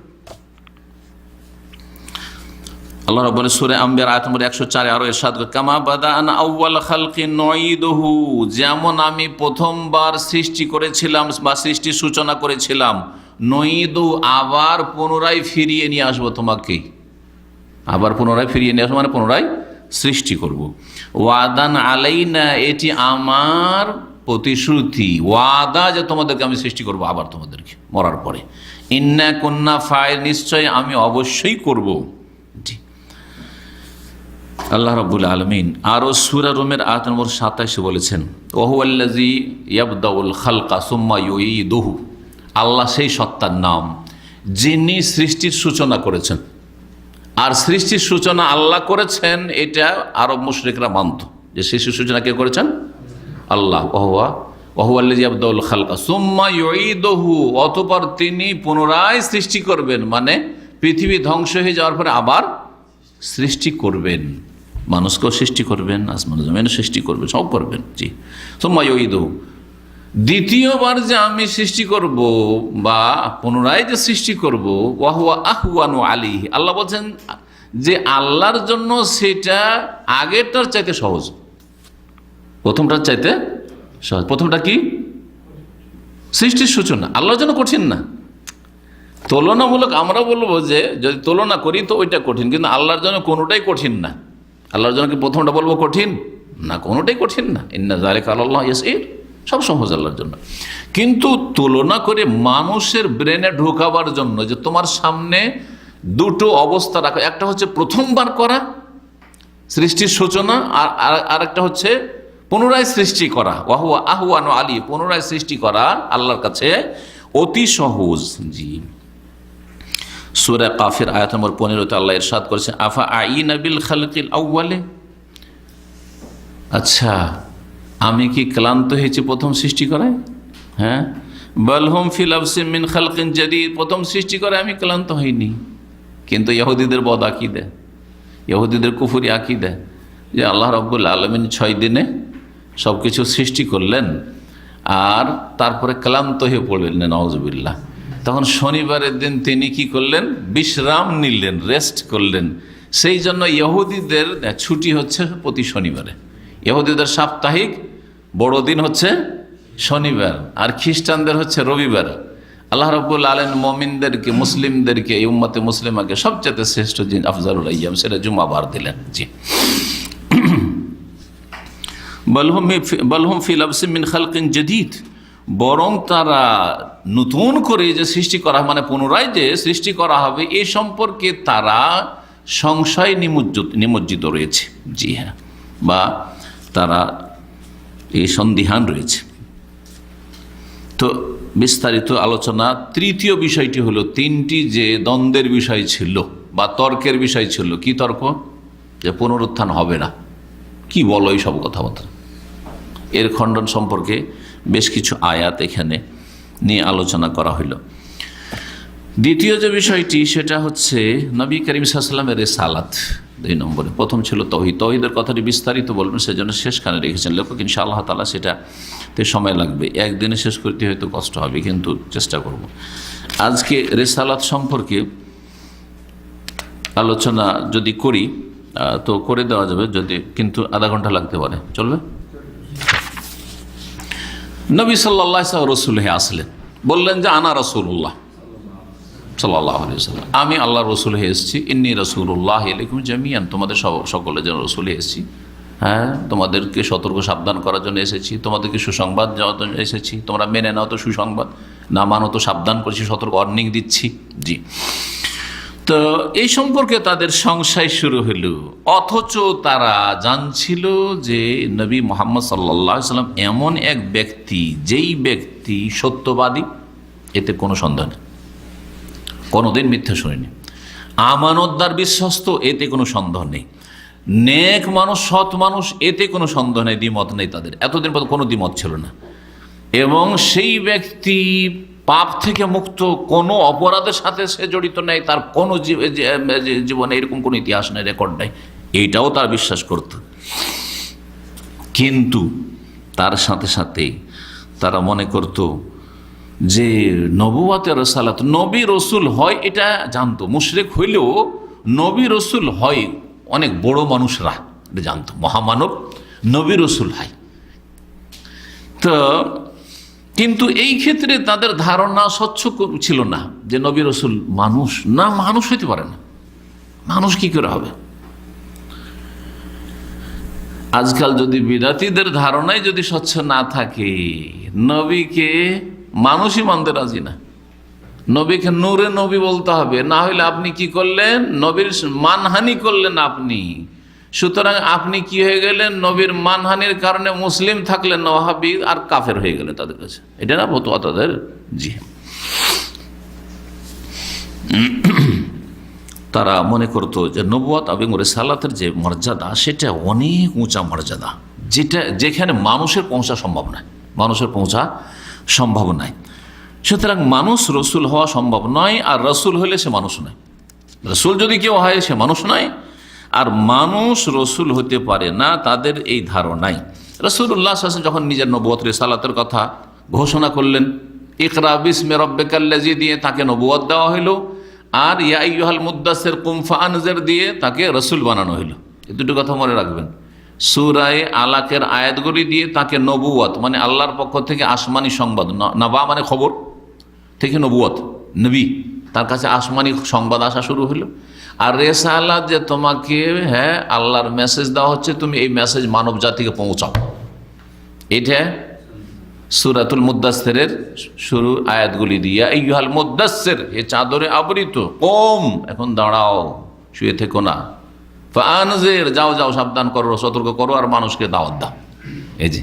আল্লাহ রাব্বুল সূরা আম্বিয়া আয়াত নম্বর 104 আরো ইরশাদ করে কামা বাদানা আউয়াল খালকিন নুঈদুহু, যেমন আমি প্রথমবার সৃষ্টি করেছিলাম বা সৃষ্টির সূচনা করেছিলাম, নুঈদু, আবার পুনরায় ফিরিয়ে নিয়ে আসবো তোমাকে। আবার পুনরায় ফিরিয়ে নিয়ে আসবো মানে পুনরায় সৃষ্টি করব। ওয়াদান আলাইনা, এটি আমার প্রতিশ্রুতি, ওয়াদা, যে তোমাদেরকে আমি সৃষ্টি করব আবার তোমাদেরকে মরার পরে। ইন্না কুন্না ফাইল, নিশ্চয় আমি অবশ্যই করব। জি, আল্লাহ রাব্বুল আলামিন আরো সূরা রুমের আয়াত নম্বর 27 বলেছেন ওয়াহুয়াল্লাযী ইয়াবদাউল খালকা সুম্মা ইউঈদুহু, আল্লাহ সেই সত্তার নাম যিনি সৃষ্টির সূচনা করেছেন। আর সৃষ্টির সূচনা আল্লাহ করেছেন, এটা আরব মুশরিকরা মানত যে সৃষ্টির সূচনা কে করেছেন? আল্লাহ। ওয়াহুয়াল্লাযী ইয়াবদাউল খালকা সুম্মা ইউঈদুহু, অতঃপর তিনি পুনরায় সৃষ্টি করবেন, মানে পৃথিবী ধ্বংস হয়ে যাওয়ার পরে আবার সৃষ্টি করবেন, মানুষকেও সৃষ্টি করবেন, আসমান জমিন সৃষ্টি করবেন, সব করবেন। জি, সুম্মা ইউঈদুহু, দ্বিতীয়বার যে আমি সৃষ্টি করব বা পুনরায় যে সৃষ্টি করব, ওয়াহুয়া আহওয়ানু আলাইহি, আল্লাহ বলছেন যে আল্লাহর জন্য সেটা আগেরটার চাইতে সহজ, প্রথমটার চাইতে সহজ। প্রথমটা কি? সৃষ্টির সূচনা, আল্লাহর জন্য কঠিন না। তুলনামূলক আমরা বলবো যে যদি তুলনা করি তো ওইটা কঠিন, কিন্তু আল্লাহর জন্য কোনোটাই কঠিন না। আল্লাহর জন্য কি প্রথমটা বলবো কঠিন? না, কোনোটাই কঠিন না। ইন্না যালিকা আলাল্লাহি ইয়াসির, সব সহজ আল্লাহর জন্য। কিন্তু তুলনা করে মানুষের ব্রেনে ঢোকাবার জন্য যে তোমার সামনে দুটো অবস্থা রাখা, একটা হচ্ছে প্রথমবার করা সৃষ্টির সূচনা, আর একটা হচ্ছে পুনরায় সৃষ্টি করা। ওয়াহুয়া আহওয়ানু আলী, পুনরায় সৃষ্টি করা আল্লাহর কাছে অতি সহজ। জি, সূরা কাফির আয়াত নম্বর 15 আল্লাহ ইরশাদ করেছেন আফা আইনা বিল খালকিল আউয়ালে, আচ্ছা আমি কি ক্লান্ত হয়েছি প্রথম সৃষ্টি করায়? হ্যাঁ, বাল হুম ফি লাবসিন মিন খালকিন জাদীদ, প্রথম সৃষ্টি করে আমি ক্লান্ত হইনি। কিন্তু ইহুদিদের বদ আকীদা, ইহুদিদের কুফরি আকীদা যে আল্লাহ রাব্বুল আলামিন 6 দিনে সব কিছু সৃষ্টি করলেন আর তারপরে ক্লান্ত হয়ে পড়লেন, নাউজুবিল্লাহ। তখন শনিবারের দিন তিনি কি করলেন? বিশ্রাম নিলেন, রেস্ট করলেন। সেই জন্য ইহুদিদের ছুটি হচ্ছে প্রতি শনিবারে। ইহুদিদের সাপ্তাহিক বড়দিন হচ্ছে শনিবার, আর খ্রিস্টানদের হচ্ছে রবিবার। আল্লাহ রাব্বুল আলামিন মুমিনদেরকে, মুসলিমদেরকে, এই উম্মতে মুসলিমাকে সবচেয়ে শ্রেষ্ঠ দিন, আফজালুল আইয়াম, সেটা জুমাবার দিলেন। জি, বালহুম ফি লাবসিন মিন খালকিন জাদীদ, বরং তারা নতুন করে যে সৃষ্টি করা, মানে পুনরায় যে সৃষ্টি করা হবে, এ সম্পর্কে তারা সংশয় নিমজ্জিত রয়েছে। জি হ্যাঁ, বা তারা এই সন্দিহান রয়েছে। তো বিস্তারিত আলোচনা। তৃতীয় বিষয়টি হলো, তিনটি যে দ্বন্দ্বের বিষয় ছিল বা তর্কের বিষয় ছিল। কি তর্ক? যে পুনরুত্থান হবে না, কি বলো এই সব কথাবার্তা। এর খণ্ডন সম্পর্কে বেশ কিছু আয়াত এখানে নিয়ে আলোচনা করা হইল। দ্বিতীয় যে বিষয়টি সেটা হচ্ছে নবী করিম সাল্লাল্লাহু আলাইহি ওয়াসাল্লামের রিসালাত। 2 নম্বরে প্রথম ছিল তৌহিদ। তৌহিদের কথাটি বিস্তারিত বলবেন, সেজন্য শেষখানে রেখেছেন লেখক। ইনশাআল্লাহ তাআলা সেটাতে সময় লাগবে, একদিনে শেষ করতে হয়তো কষ্ট হবে, কিন্তু চেষ্টা করব। আজকে রিসালাত সম্পর্কে আলোচনা যদি করি তো করে দেওয়া যাবে, যদি কিন্তু আধা ঘন্টা লাগতে পারে, চলবে? নবী সাল্লাল্লাহু আলাইহি ওয়াসাল্লাম রাসূল হয়ে আসলেন, বললেন যে আনা রাসূলুল্লাহ সাল্লাল্লাহু আলাইহি ওয়াসাল্লাম, আমি আল্লাহর রাসূল হয়ে এসেছি। ইন্নী রাসূলুল্লাহ ইলাইকুম জামিআন, তোমাদের সকলের জন্য রাসূল হয়ে এসেছি। হ্যাঁ, তোমাদেরকে সতর্ক সাবধান করার জন্য এসেছি, তোমাদেরকে সুসংবাদ দেওয়ার জন্য এসেছি। তোমরা মেনে নাও তো সুসংবাদ, না মানো তো সাবধান করছি, সতর্ক ওয়ার্নিং দিচ্ছি। জি। তো এই সম্পর্কে তাদের সংশয় শুরু হলো, অথচ তারা জানছিল যে নবী মুহাম্মদ সাল্লাল্লাহু আলাইহি ওয়াসাল্লাম এমন এক ব্যক্তি, যেই ব্যক্তি সত্যবাদী, এতে কোনো সন্দেহ নেই, কোনোদিন মিথ্যা শুনিনি। আমানতদার, বিশ্বস্ত, এতে কোনো সন্দেহ নেই। নেক মানুষ, সৎ মানুষ, এতে কোনো সন্দেহ নেই, দ্বিমত নেই তাদের। এতদিন পর্যন্ত কোনো দ্বিমত ছিল না। এবং সেই ব্যক্তি পাপ থেকে মুক্ত, কোনো অপরাধের সাথে সে জড়িত নেই, তার কোনো জীবনে এরকম কোনো ইতিহাস নেই, রেকর্ড নেই, এইটাও তার বিশ্বাস করত। কিন্তু তার সাথে সাথে তারা মনে করত যে নবুয়াতের রিসালাত, নবী রসুল হয়, এটা জানতো। মুশরিক হইলেও নবী রসুল হয় অনেক বড় মানুষরা এটা জানতো, মহামানব নবী রসুল হয়। তো কিন্তু এই ক্ষেত্রে তাদের ধারণা স্বচ্ছ ছিল না যে নবী রসুল মানুষ না, মানুষ হইতে পারে না, মানুষ কি করে হবে। আজকাল যদি বিদাতীদের ধারণায় যদি স্বচ্ছ না থাকে, নবীকে মানুষই মানতে রাজি না, নবীকে নূরে নবী বলতে হবে, না হইলে আপনি কি করলেন, নবীর মানহানি করলেন আপনি। সুতরাং আপনি কি হয়ে গেলেন, নবীর মানহানির কারণে মুসলিম থাকলেন না, ওয়াহাবি আর কাফের হয়ে গেলেন তাদের কাছে। এটা না ফতোয়া তাদের। জি, তারা মনে করতো যে নবুয়ত এবং রিসালাতের যে মর্যাদা, সেটা অনেক উঁচা মর্যাদা, যেখানে মানুষের পৌঁছা সম্ভব নয়, মানুষের পৌঁছা সম্ভব নয়। সুতরাং মানুষ রসুল হওয়া সম্ভব নয়, আর রসুল হলে সে মানুষ নয়। রসুল যদি কেউ হয় সে মানুষ নয়, আর মানুষ রসুল হতে পারে না, তাদের এই ধারণাই। রাসূলুল্লাহ সাল্লাল্লাহু আলাইহি ওয়াসাল্লাম যখন নিজের নবুয়ত রিসালাতের কথা ঘোষণা করলেন, ইকরা বিসমি রাব্বিকাল্লাযী দিয়ে তাকে নবুয়ত দেওয়া হইল, আর ইয়া আইয়ুহাল মুদ্দাসসির কুম ফাআনজির দিয়ে তাকে রসুল বানানো হইল। এই দুটো কথা মনে রাখবেন। সূরা আলাকের আয়াতগুলি দিয়ে তাকে নবুয়ত, মানে আল্লাহর পক্ষ থেকে আসমানি সংবাদ, নবা মানে খবর থেকে নবুয়ত, নবী, তার কাছে আসমানি সংবাদ আসা শুরু হলো। আর রিসালাত, যে তোমাকে আল্লাহর মেসেজ দেওয়া হচ্ছে, তুমি এই মেসেজ মানব জাতিকে পৌঁছাও। এটা সূরাতুল মুদ্দাসসিরের শুরু আয়াতগুলি দিয়া, আইয়ুহাল মুদ্দাসসির, এ চাদরে আবৃত, কম, এখন দাঁড়াও, শুয়ে থেকো না, ফাআনজির, যাও যাও, সাবধান করো, সতর্ক করো, আর মানুষকে দাওয়াত দাও। এই যে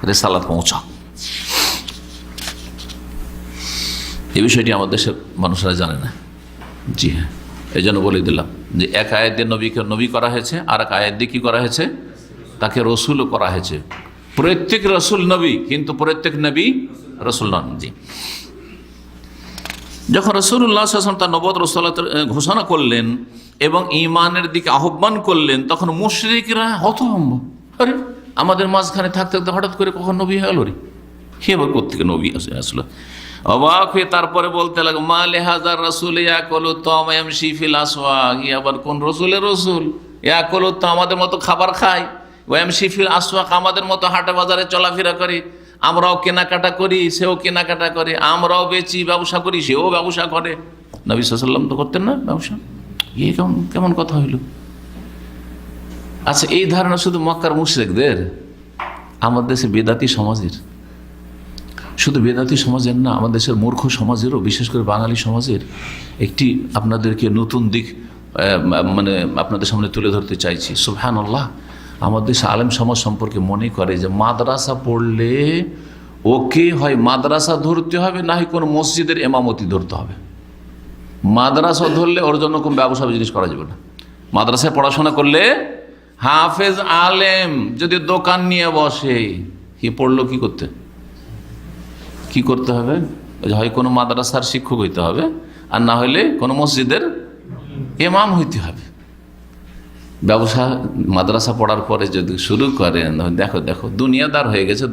রিসালাত পৌঁছাও। এই বিষয়টি আমাদের দেশের মানুষরা জানে না। জি হ্যাঁ, এই জন্য বলে দিলাম যে এক আয়াত দিয়ে নবীকে নবী করা হয়েছে, আর এক আয়াত দিয়ে কী করা হয়েছে, তাকে রসুলও করা হয়েছে। প্রত্যেক রসুল নবী, কিন্তু প্রত্যেক নবী রসুল নন। জি, যখন রাসূলুল্লাহ সাল্লাল্লাহু আলাইহি ওয়াসাল্লাম তার নবুয়ত রিসালাতের ঘোষণা করলেন এবং ঈমানের দিকে আহ্বান করলেন, তখন মুশরিকরা হতভম্ব, আরে আমাদের মাঝখানে থাকতে থাকতে হঠাৎ করে কখন নবী হয়ে গেল রে, কে আবার কোত্থেকে নবী আসলো। অবাক হয়ে তারপরে বলতে লাগলো, মা লিহাযার রাসূল ইয়াকুলু তা'আমা ইয়ামশি ফিল আসওয়াক, আবার কোন রসুলের রসুল, ইয়াকুলু তা'আম, আমাদের মতো খাবার খায়, ওয়া ইয়ামশি ফিল আসওয়াক, আমাদের মতো হাটে বাজারে চলাফেরা করে, আমরাও কেনাকাটা করি, সেও কেনাকাটা করে, আমরাও বেচি, ব্যবসা করি, সেও ব্যবসা করে। নবী সাল্লাল্লাহু আলাইহি ওয়াসাল্লাম তো করতেন না ব্যবসা। এই কেমন কথা হইল? আচ্ছা, এই ধারণা শুধু মক্কার মুশরিকদের, আমাদের দেশে বেদাতি সমাজের, শুধু বেদাতি সমাজের না, আমাদের দেশের মূর্খ সমাজেরও, বিশেষ করে বাঙালি সমাজের একটি আপনাদেরকে নতুন দিক মানে আপনাদের সামনে তুলে ধরতে চাইছি। সুবহানাল্লাহ, আমাদের দেশে আলেম সমাজ সম্পর্কে মনে করে যে মাদ্রাসা পড়লে ওকে হয় মাদ্রাসা ধরতে হবে, না হয় কোনো মসজিদের এমামতি ধরতে হবে। মাদ্রাসা ধরলে ওর জন্য কোনো ব্যবসা বিজনেস করা যাবে না। মাদ্রাসায় পড়াশোনা করলে হাফেজ আলেম যদি দোকান নিয়ে বসে, কি পড়লো কি করতে হবে? হয় কোনো মাদ্রাসার শিক্ষক হইতে হবে, আর না হলে কোনো মসজিদের ইমাম হইতে হবে। ব্যবসা মাদ্রাসা পড়ার পরে যদি শুরু করেন, দেখো দেখো দুনিয়াদার হয়ে গেছে,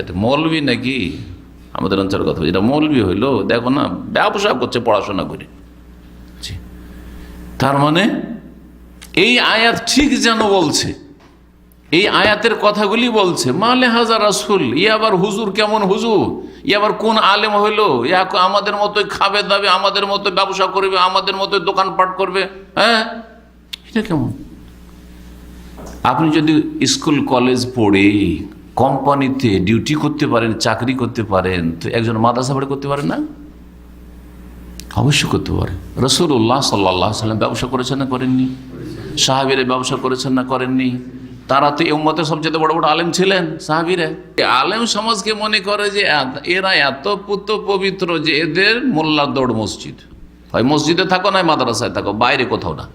এটা মৌলবি নাকি? আমাদের অঞ্চলের কথা, এটা মৌলবি হইলো, দেখো না ব্যবসা করছে পড়াশোনা করে। তার মানে এই আয়াত ঠিক যেন বলছে, এই আয়াতের কথাগুলি বলছে মালে হাজার রাসূল, ই আবার হুজুর কেমন হুজুর, ই আবার কোন আলেম হইলো, আমাদের মতোই খাবে দাবে, আমাদের মতো ব্যবসা করবে, আমাদের মতো দোকানপাট করবে। হ্যাঁ, এটা কেমন? আপনি যদি স্কুল কলেজ পড়ে কোম্পানিতে ডিউটি করতে পারেন, চাকরি করতে পারেন, তো একজন মাদ্রাসা পড়ে করতে পারেন না? অবশ্যই করতে পারে। রাসূলুল্লাহ সাল্লাল্লাহু আলাইহি ওয়াসাল্লাম ব্যবসা করেছেন না করেননি? সাহাবীরা ব্যবসা করেছেন না করেননি? তারা তো এই উম্মতের সবচেয়ে বড় বড় আলেম ছিলেন, সাহাবীরা। আলেম সমাজকে মনে করে যে এরা এত পুত পবিত্র যে এদের মোল্লার দৌড় মসজিদ, হয় মসজিদে থাকো না মাদ্রাসায় থাকো, বাইরে কোথাও না।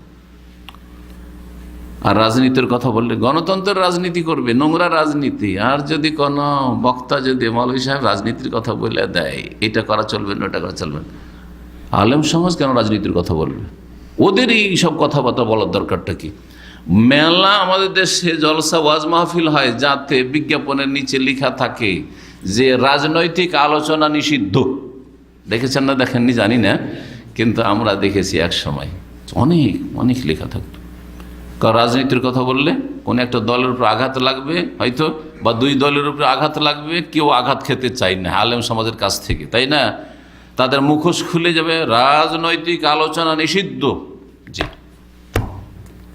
আর রাজনীতির কথা বললে গণতন্ত্রের রাজনীতি করবে, নোংরা রাজনীতি। আর যদি কোনো বক্তা যদি মৌলভী সাহেব রাজনীতির কথা বলে দেয়, এটা করা চলবে না, ওটা করা চলবে না, আলেম সমাজ কেন রাজনীতির কথা বলবে? ওদের এই সব কথাবার্তা বলার দরকারটা কি? মেলা আমাদের দেশে জলসা ওয়াজ মাহফিল হয়, যাতে বিজ্ঞাপনের নিচে লেখা থাকে যে রাজনৈতিক আলোচনা নিষিদ্ধ। দেখেছেন না দেখেননি জানি না, কিন্তু আমরা দেখেছি এক সময় অনেক অনেক লেখা থাকতো। কারণ রাজনীতির কথা বললে কোনো একটা দলের উপর আঘাত লাগবে হয়তো, বা দুই দলের উপর আঘাত লাগবে, কেউ আঘাত খেতে চায় না আলেম সমাজের কাছ থেকে, তাই না? তাদের মুখোশ খুলে যাবে, রাজনৈতিক আলোচনা নিষিদ্ধ। জি,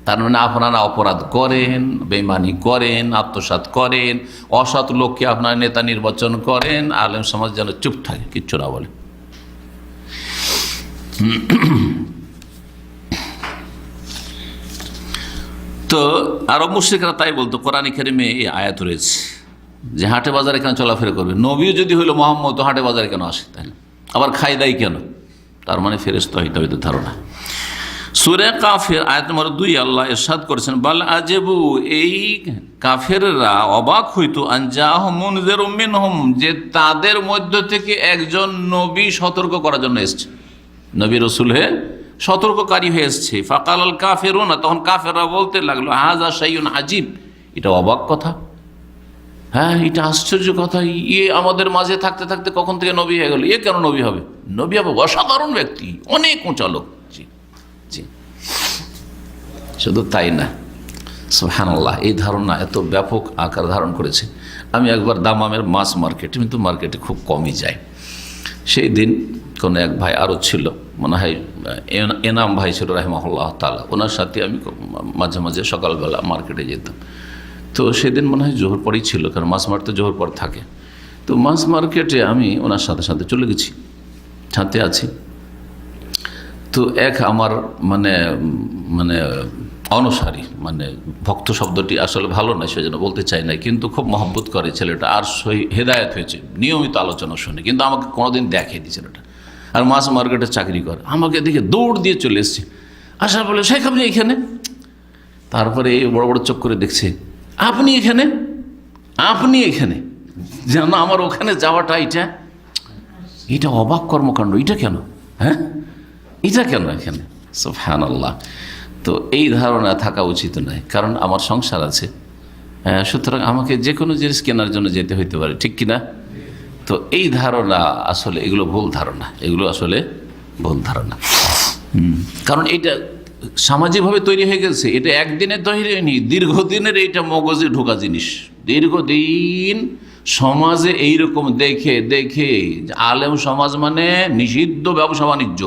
তার মানে আপনারা অপরাধ করেন, বেঈমানি করেন, আত্মসাৎ করেন, অসৎ লোককে আপনার নেতা নির্বাচন করেন, আলেম সমাজ যেন চুপ থাকে, কিচ্ছু না বলে। তো আরব মুশরিকরা তাই বলতো, কোরআন কারিমে এই আয়াত রয়েছে যে হাটে বাজারে কেন চলাফেরা করবে? নবীও যদি হইলো মোহাম্মদ, তো হাটে বাজারে কেন আসে? তাই না? আবার খাই দাই কেন? তার মানে ফেরেশতা হইতে হইতে ধারণা। সূরা কাফির আয়াত নম্বর 2 আল্লাহ ইরশাদ করেছেন, বাল আজেবু, এই কাফেররা অবাক হইতো, আনজাহুম মুনযিরুম মিনহুম, যে তাদের মধ্য থেকে একজন নবী সতর্ক করার জন্য এসেছে, নবী রাসূল হয়ে সতর্ককারী হয়ে এসছে। ফাকালাল কাফিরুনা, তখন কাফেররা বলতে লাগলো, হাযা শাইউন আজীব, এটা অবাক কথা, হ্যাঁ এটা আশ্চর্য কথা, ইয়ে আমাদের মাঝে থাকতে থাকতে কখন থেকে নবী হয়ে গেল, এ কেন নবী হবে? নবী হবে অসাধারণ ব্যক্তি, অনেক উঁচা লোক। জি জি, শুধু তাই না, সুবহানাল্লাহ, এই ধারণা এত ব্যাপক আকার ধারণ করেছে। আমি একবার দামামের মাছ মার্কেটে, কিন্তু মার্কেটে খুব কমই যায়, সেই দিন কোনো এক ভাই আরও ছিল, মনে হয় এনাম ভাই ছিল রাহিমাহুল্লাহ তাআলা, ওনার সাথে আমি মাঝে মাঝে সকালবেলা মার্কেটে যেতাম। তো সেদিন মনে হয় জোহর পরেই ছিল, কারণ মাছ মার্কেট জোহর পর থাকে। তো মাছ মার্কেটে আমি ওনার সাথে সাথে চলে গেছি, সাথে আছি। তো এক আমার মানে মানে অনুসারী, মানে ভক্ত শব্দটি আসলে ভালো নয়, সেজন্য বলতে চাই না, কিন্তু খুব মহব্বত করে ছেলেটা, আর হেদায়েত হয়েছে, নিয়মিত আলোচনা শুনে, কিন্তু আমাকে কোনোদিন দেখেনি ছেলেটা, আর মাছ মার্কেটে চাকরি করে। আমাকে দেখে দৌড় দিয়ে চলে এসছে, আসার বলে, শেখ আপনি এখানে? তারপরে এই বড় বড় চোখ করে দেখছে, আপনি এখানে? আপনি এখানে? যেন আমার ওখানে যাওয়াটা এটা অবাক কর্মকাণ্ড, এটা কেন? হ্যাঁ, এটা কেন এখানে? সুবহানাল্লাহ। তো এই ধারণা থাকা উচিত নয়, কারণ আমার সংসার আছে, সুতরাং আমাকে যে কোনো জিনিস কেনার জন্য যেতে হইতে পারে, ঠিক কিনা? তো এই ধারণা আসলে এগুলো ভুল ধারণা, এগুলো আসলে ভুল ধারণা। কারণ এটা সামাজিকভাবে তৈরি হয়ে গেছে, এটা একদিনে তৈরি হয়নি, দীর্ঘদিনের এইটা মগজে ঢোকা জিনিস। দীর্ঘদিন সমাজে এইরকম দেখে দেখে আলেম সমাজ মানে নিষিদ্ধ ব্যবসা বাণিজ্য,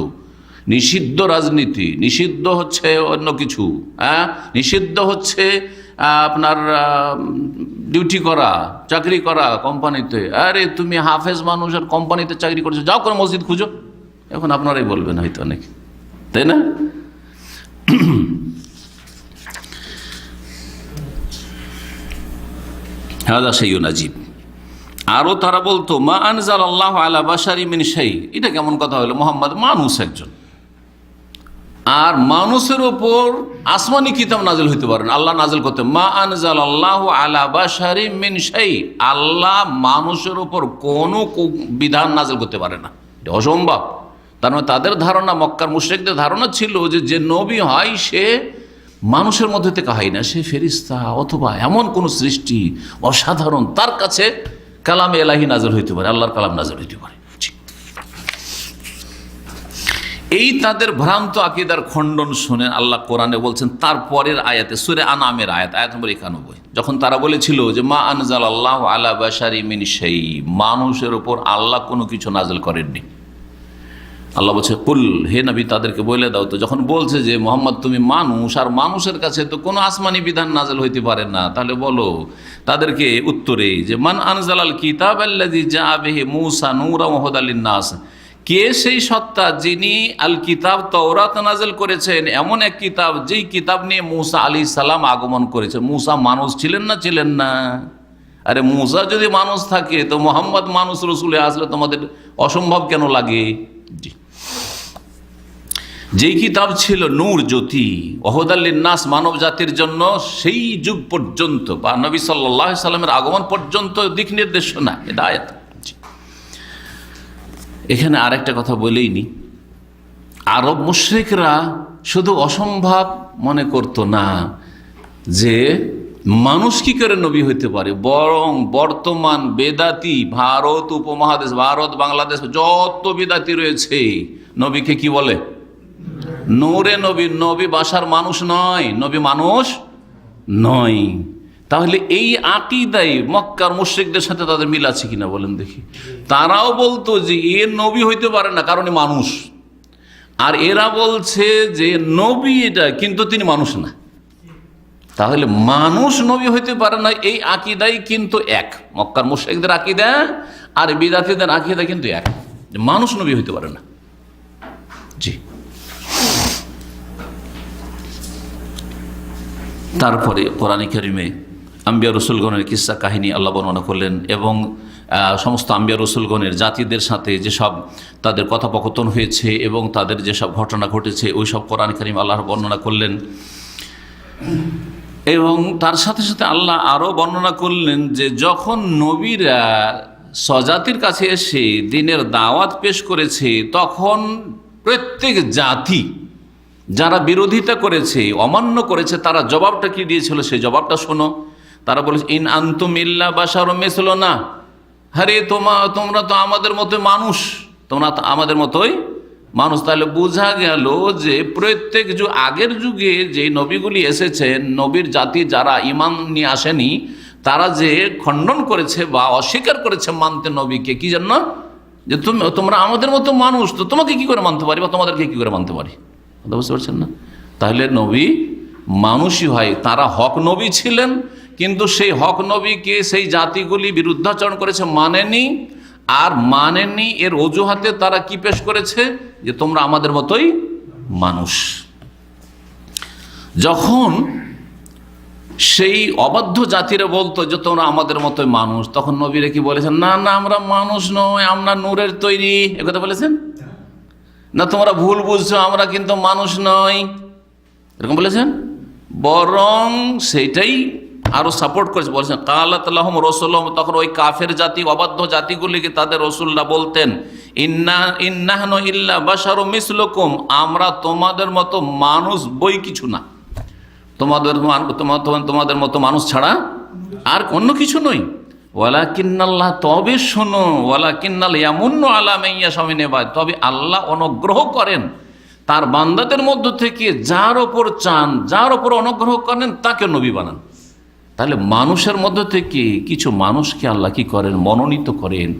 নিষিদ্ধ রাজনীতি, নিষিদ্ধ হচ্ছে অন্য কিছু, নিষিদ্ধ হচ্ছে আপনার ডিউটি করা, চাকরি করা কোম্পানিতে। আরে তুমি হাফেজ মানুষ আর কোম্পানিতে চাকরি করছো, যাও করে মসজিদ খুঁজো। এখন আপনারাই বলবেন হয়তো অনেক, তাই না? হাদা শাইউন আজীব। আরও তারা বলতো মা আনজালাল্লাহু আলা বাশারি মিন শাই, এটা কেমন কথা হলো, মোহাম্মদ মানুষ একজন, আর মানুষের ওপর আসমানি কিতাব নাজিল হইতে পারেন, আল্লাহ নাজিল করতে। মা আনজালাল্লাহু আলা বাশারি মিন শাই, আল্লাহ মানুষের ওপর কোনো বিধান নাজিল করতে পারে না, এটা অসম্ভব। তার মানে তাদের ধারণা, মক্কার মুশরিকদের ধারণা ছিল যে নবী হয় সে মানুষের মধ্যে থেকে হয় না, সে ফেরেশতা অথবা এমন কোন সৃষ্টি অসাধারণ, তার কাছে কালামে এলাহি নাজিল হইতে পারে, আল্লাহর কালাম নাজিল হইতে পারে। এই তাদের ভ্রান্ত আকীদার খণ্ডন শুনে আল্লাহ কোরআনে বলছেন তারপরের আয়াতে, সূরা আনামের আয়াত নম্বর 91, যখন তারা বলেছিল যে মা আনজালাল্লাহু আলা বাশারি মিন শাই, মানুষের উপর আল্লাহ কোনো কিছু নাজিল করেননি। আল্লাহ বলছে কুল, হে নবী তাদেরকে বলে দাও তো, যখন বলছে যে মোহাম্মদ তুমি মানুষ, আর মানুষের কাছে তো কোনো আসমানি বিধান নাজিল হইতে পারে না, তাহলে বলো তাদেরকে উত্তরে যে মান আনজালাল কিতাব আল্লাযী জাআ বিহি মূসা নূরান ওয়া হুদাল লিন-নাস, কে সেই সত্তা যিনি আল কিতাব তাওরাত নাজিল করেছেন, এমন এক কিতাব যেই কিতাব নিয়ে মূসা আলাইহিস সালাম আগমন করেছে। মূসা মানুষ ছিলেন না? ছিলেন না। আরে মূসা যদি মানুষ থাকে তো মোহাম্মদ মানুষ রসুলে আসলে তোমাদের অসম্ভব কেন লাগে? জি, যেই কিতাব ছিল নূর, জ্যোতি, ওহুদাল লিন-নাস, মানব জাতির জন্য, সেই যুগ পর্যন্ত বা নবী সাল্লাল্লাহু আলাইহি সাল্লামের আগমন পর্যন্ত দিক নির্দেশনা, এটা আয়াত। এখানে আরেকটা কথা বলেই নি, আরব মুশরিকরা শুধু অসম্ভব মনে করতো না যে মানুষ কি করে নবী হইতে পারে, বরং বর্তমান বেদাতি ভারত উপমহাদেশ, ভারত বাংলাদেশ যত বেদাতি রয়েছে, নবীকে কি বলে? নূরে নবী। নবী বাসার মানুষ নয়, নবী মানুষ নয়। তাহলে এই আকীদাই মক্কার মুশরিকদের সাথে তাদের মিল আছে কিনা বলেন দেখি। তারাও বলতো যে এ নবী হইতে পারে না কারণ মানুষ, আর এরা বলছে যে নবী এটা কিন্তু তিনি মানুষ না। তাহলে মানুষ নবী হইতে পারে না, এই আকীদাই কিন্তু এক। মক্কার মুশরিকদের আকীদা আর বিদাতীদের আকীদা কিন্তু এক, যে মানুষ নবী হইতে পারে না। জি, তারপরে কোরআনে কারিমে আম্বিয়া রসুলগণের কিস্সা কাহিনী আল্লাহ বর্ণনা করলেন, এবং সমস্ত আম্বিয়া রসুলগণের জাতিদের সাথে যেসব তাদের কথোপকথন হয়েছে এবং তাদের যেসব ঘটনা ঘটেছে ওই সব কোরআনে কারিম আল্লাহর বর্ণনা করলেন। এবং তার সাথে সাথে আল্লাহ আরও বর্ণনা করলেন যে যখন নবীরা স্বজাতির কাছে এসে দ্বীনের দাওয়াত পেশ করেছে, তখন প্রত্যেক জাতি যারা বিরোধিতা করেছে, অমান্য করেছে, তারা জবাবটা কি দিয়েছিল সেই জবাবটা শোনো। তারা বলেছে ইন আনতুম ইল্লা বাশারুম মিসলুনা, আরে তোমরা তো আমাদের মতোই মানুষ, তোমরা তো আমাদের মতোই মানুষ। তাহলে বোঝা গেল যে প্রত্যেক আগের যুগে যে নবীগুলি এসেছেন, নবীর জাতি যারা ঈমান নিয়ে আসেনি, তারা যে খণ্ডন করেছে বা অস্বীকার করেছে মানতে নবীকে, কি জন্য? যে তোমরা আমাদের মতো মানুষ, তো তোমাকে কি করে মানতে পারি বা তোমাদেরকে কি করে মানতে পারি? বুঝতে পারছেন না? তাহলে নবী মানুষই হয়। তারা হক নবী ছিলেন, কিন্তু সেই হক নবীকে সেই জাতিগুলি বিরুদ্ধাচরণ করেছে, মানেনি। আর মানেনি এর অজুহাতে তারা কি পেশ করেছে? যে তোমরা আমাদের মতোই মানুষ। যখন সেই অবাধ্য জাতিরা বলতো যে তোমরা আমাদের মতোই মানুষ, তখন নবীরা কি বলেছেন? না না, আমরা মানুষ নয়, আমরা নূরের তৈরি, একথা বলেছেন না? তোমরা ভুল বুঝছো, আমরা কিন্তু মানুষ নই, এরকম বলেছেন। বরং সেইটাই আরো সাপোর্ট করেছে, বলেছেন কালাত লাহুম রাসূলুহুম। তখন ওই কাফের জাতি, অবাধ্য জাতিগুলিকে তাদের রসুলরা বলতেন ইন্নাহনু ইল্লা বাশারুম মিসলুকুম, আমরা তোমাদের মতো মানুষ বই কিছু না, তোমাদের মতো মানুষ ছাড়া আর অন্য কিছু নই। ওয়ালাকিন্নাল্লাহ, তবে শোনো, ওয়ালাকিন্নাল ইয়ামুন্নু আলা মান ইয়াশাউ মিন ইবাদ, তবে আল্লাহ অনুগ্রহ করেন তার বান্দাদের মধ্য থেকে যার ওপর চান, যার ওপর অনুগ্রহ করেন তাকে নবী বানান। তাহলে মানুষের মধ্য থেকে কিছু মানুষকে আল্লাহ কি করেন? মনোনীত করেন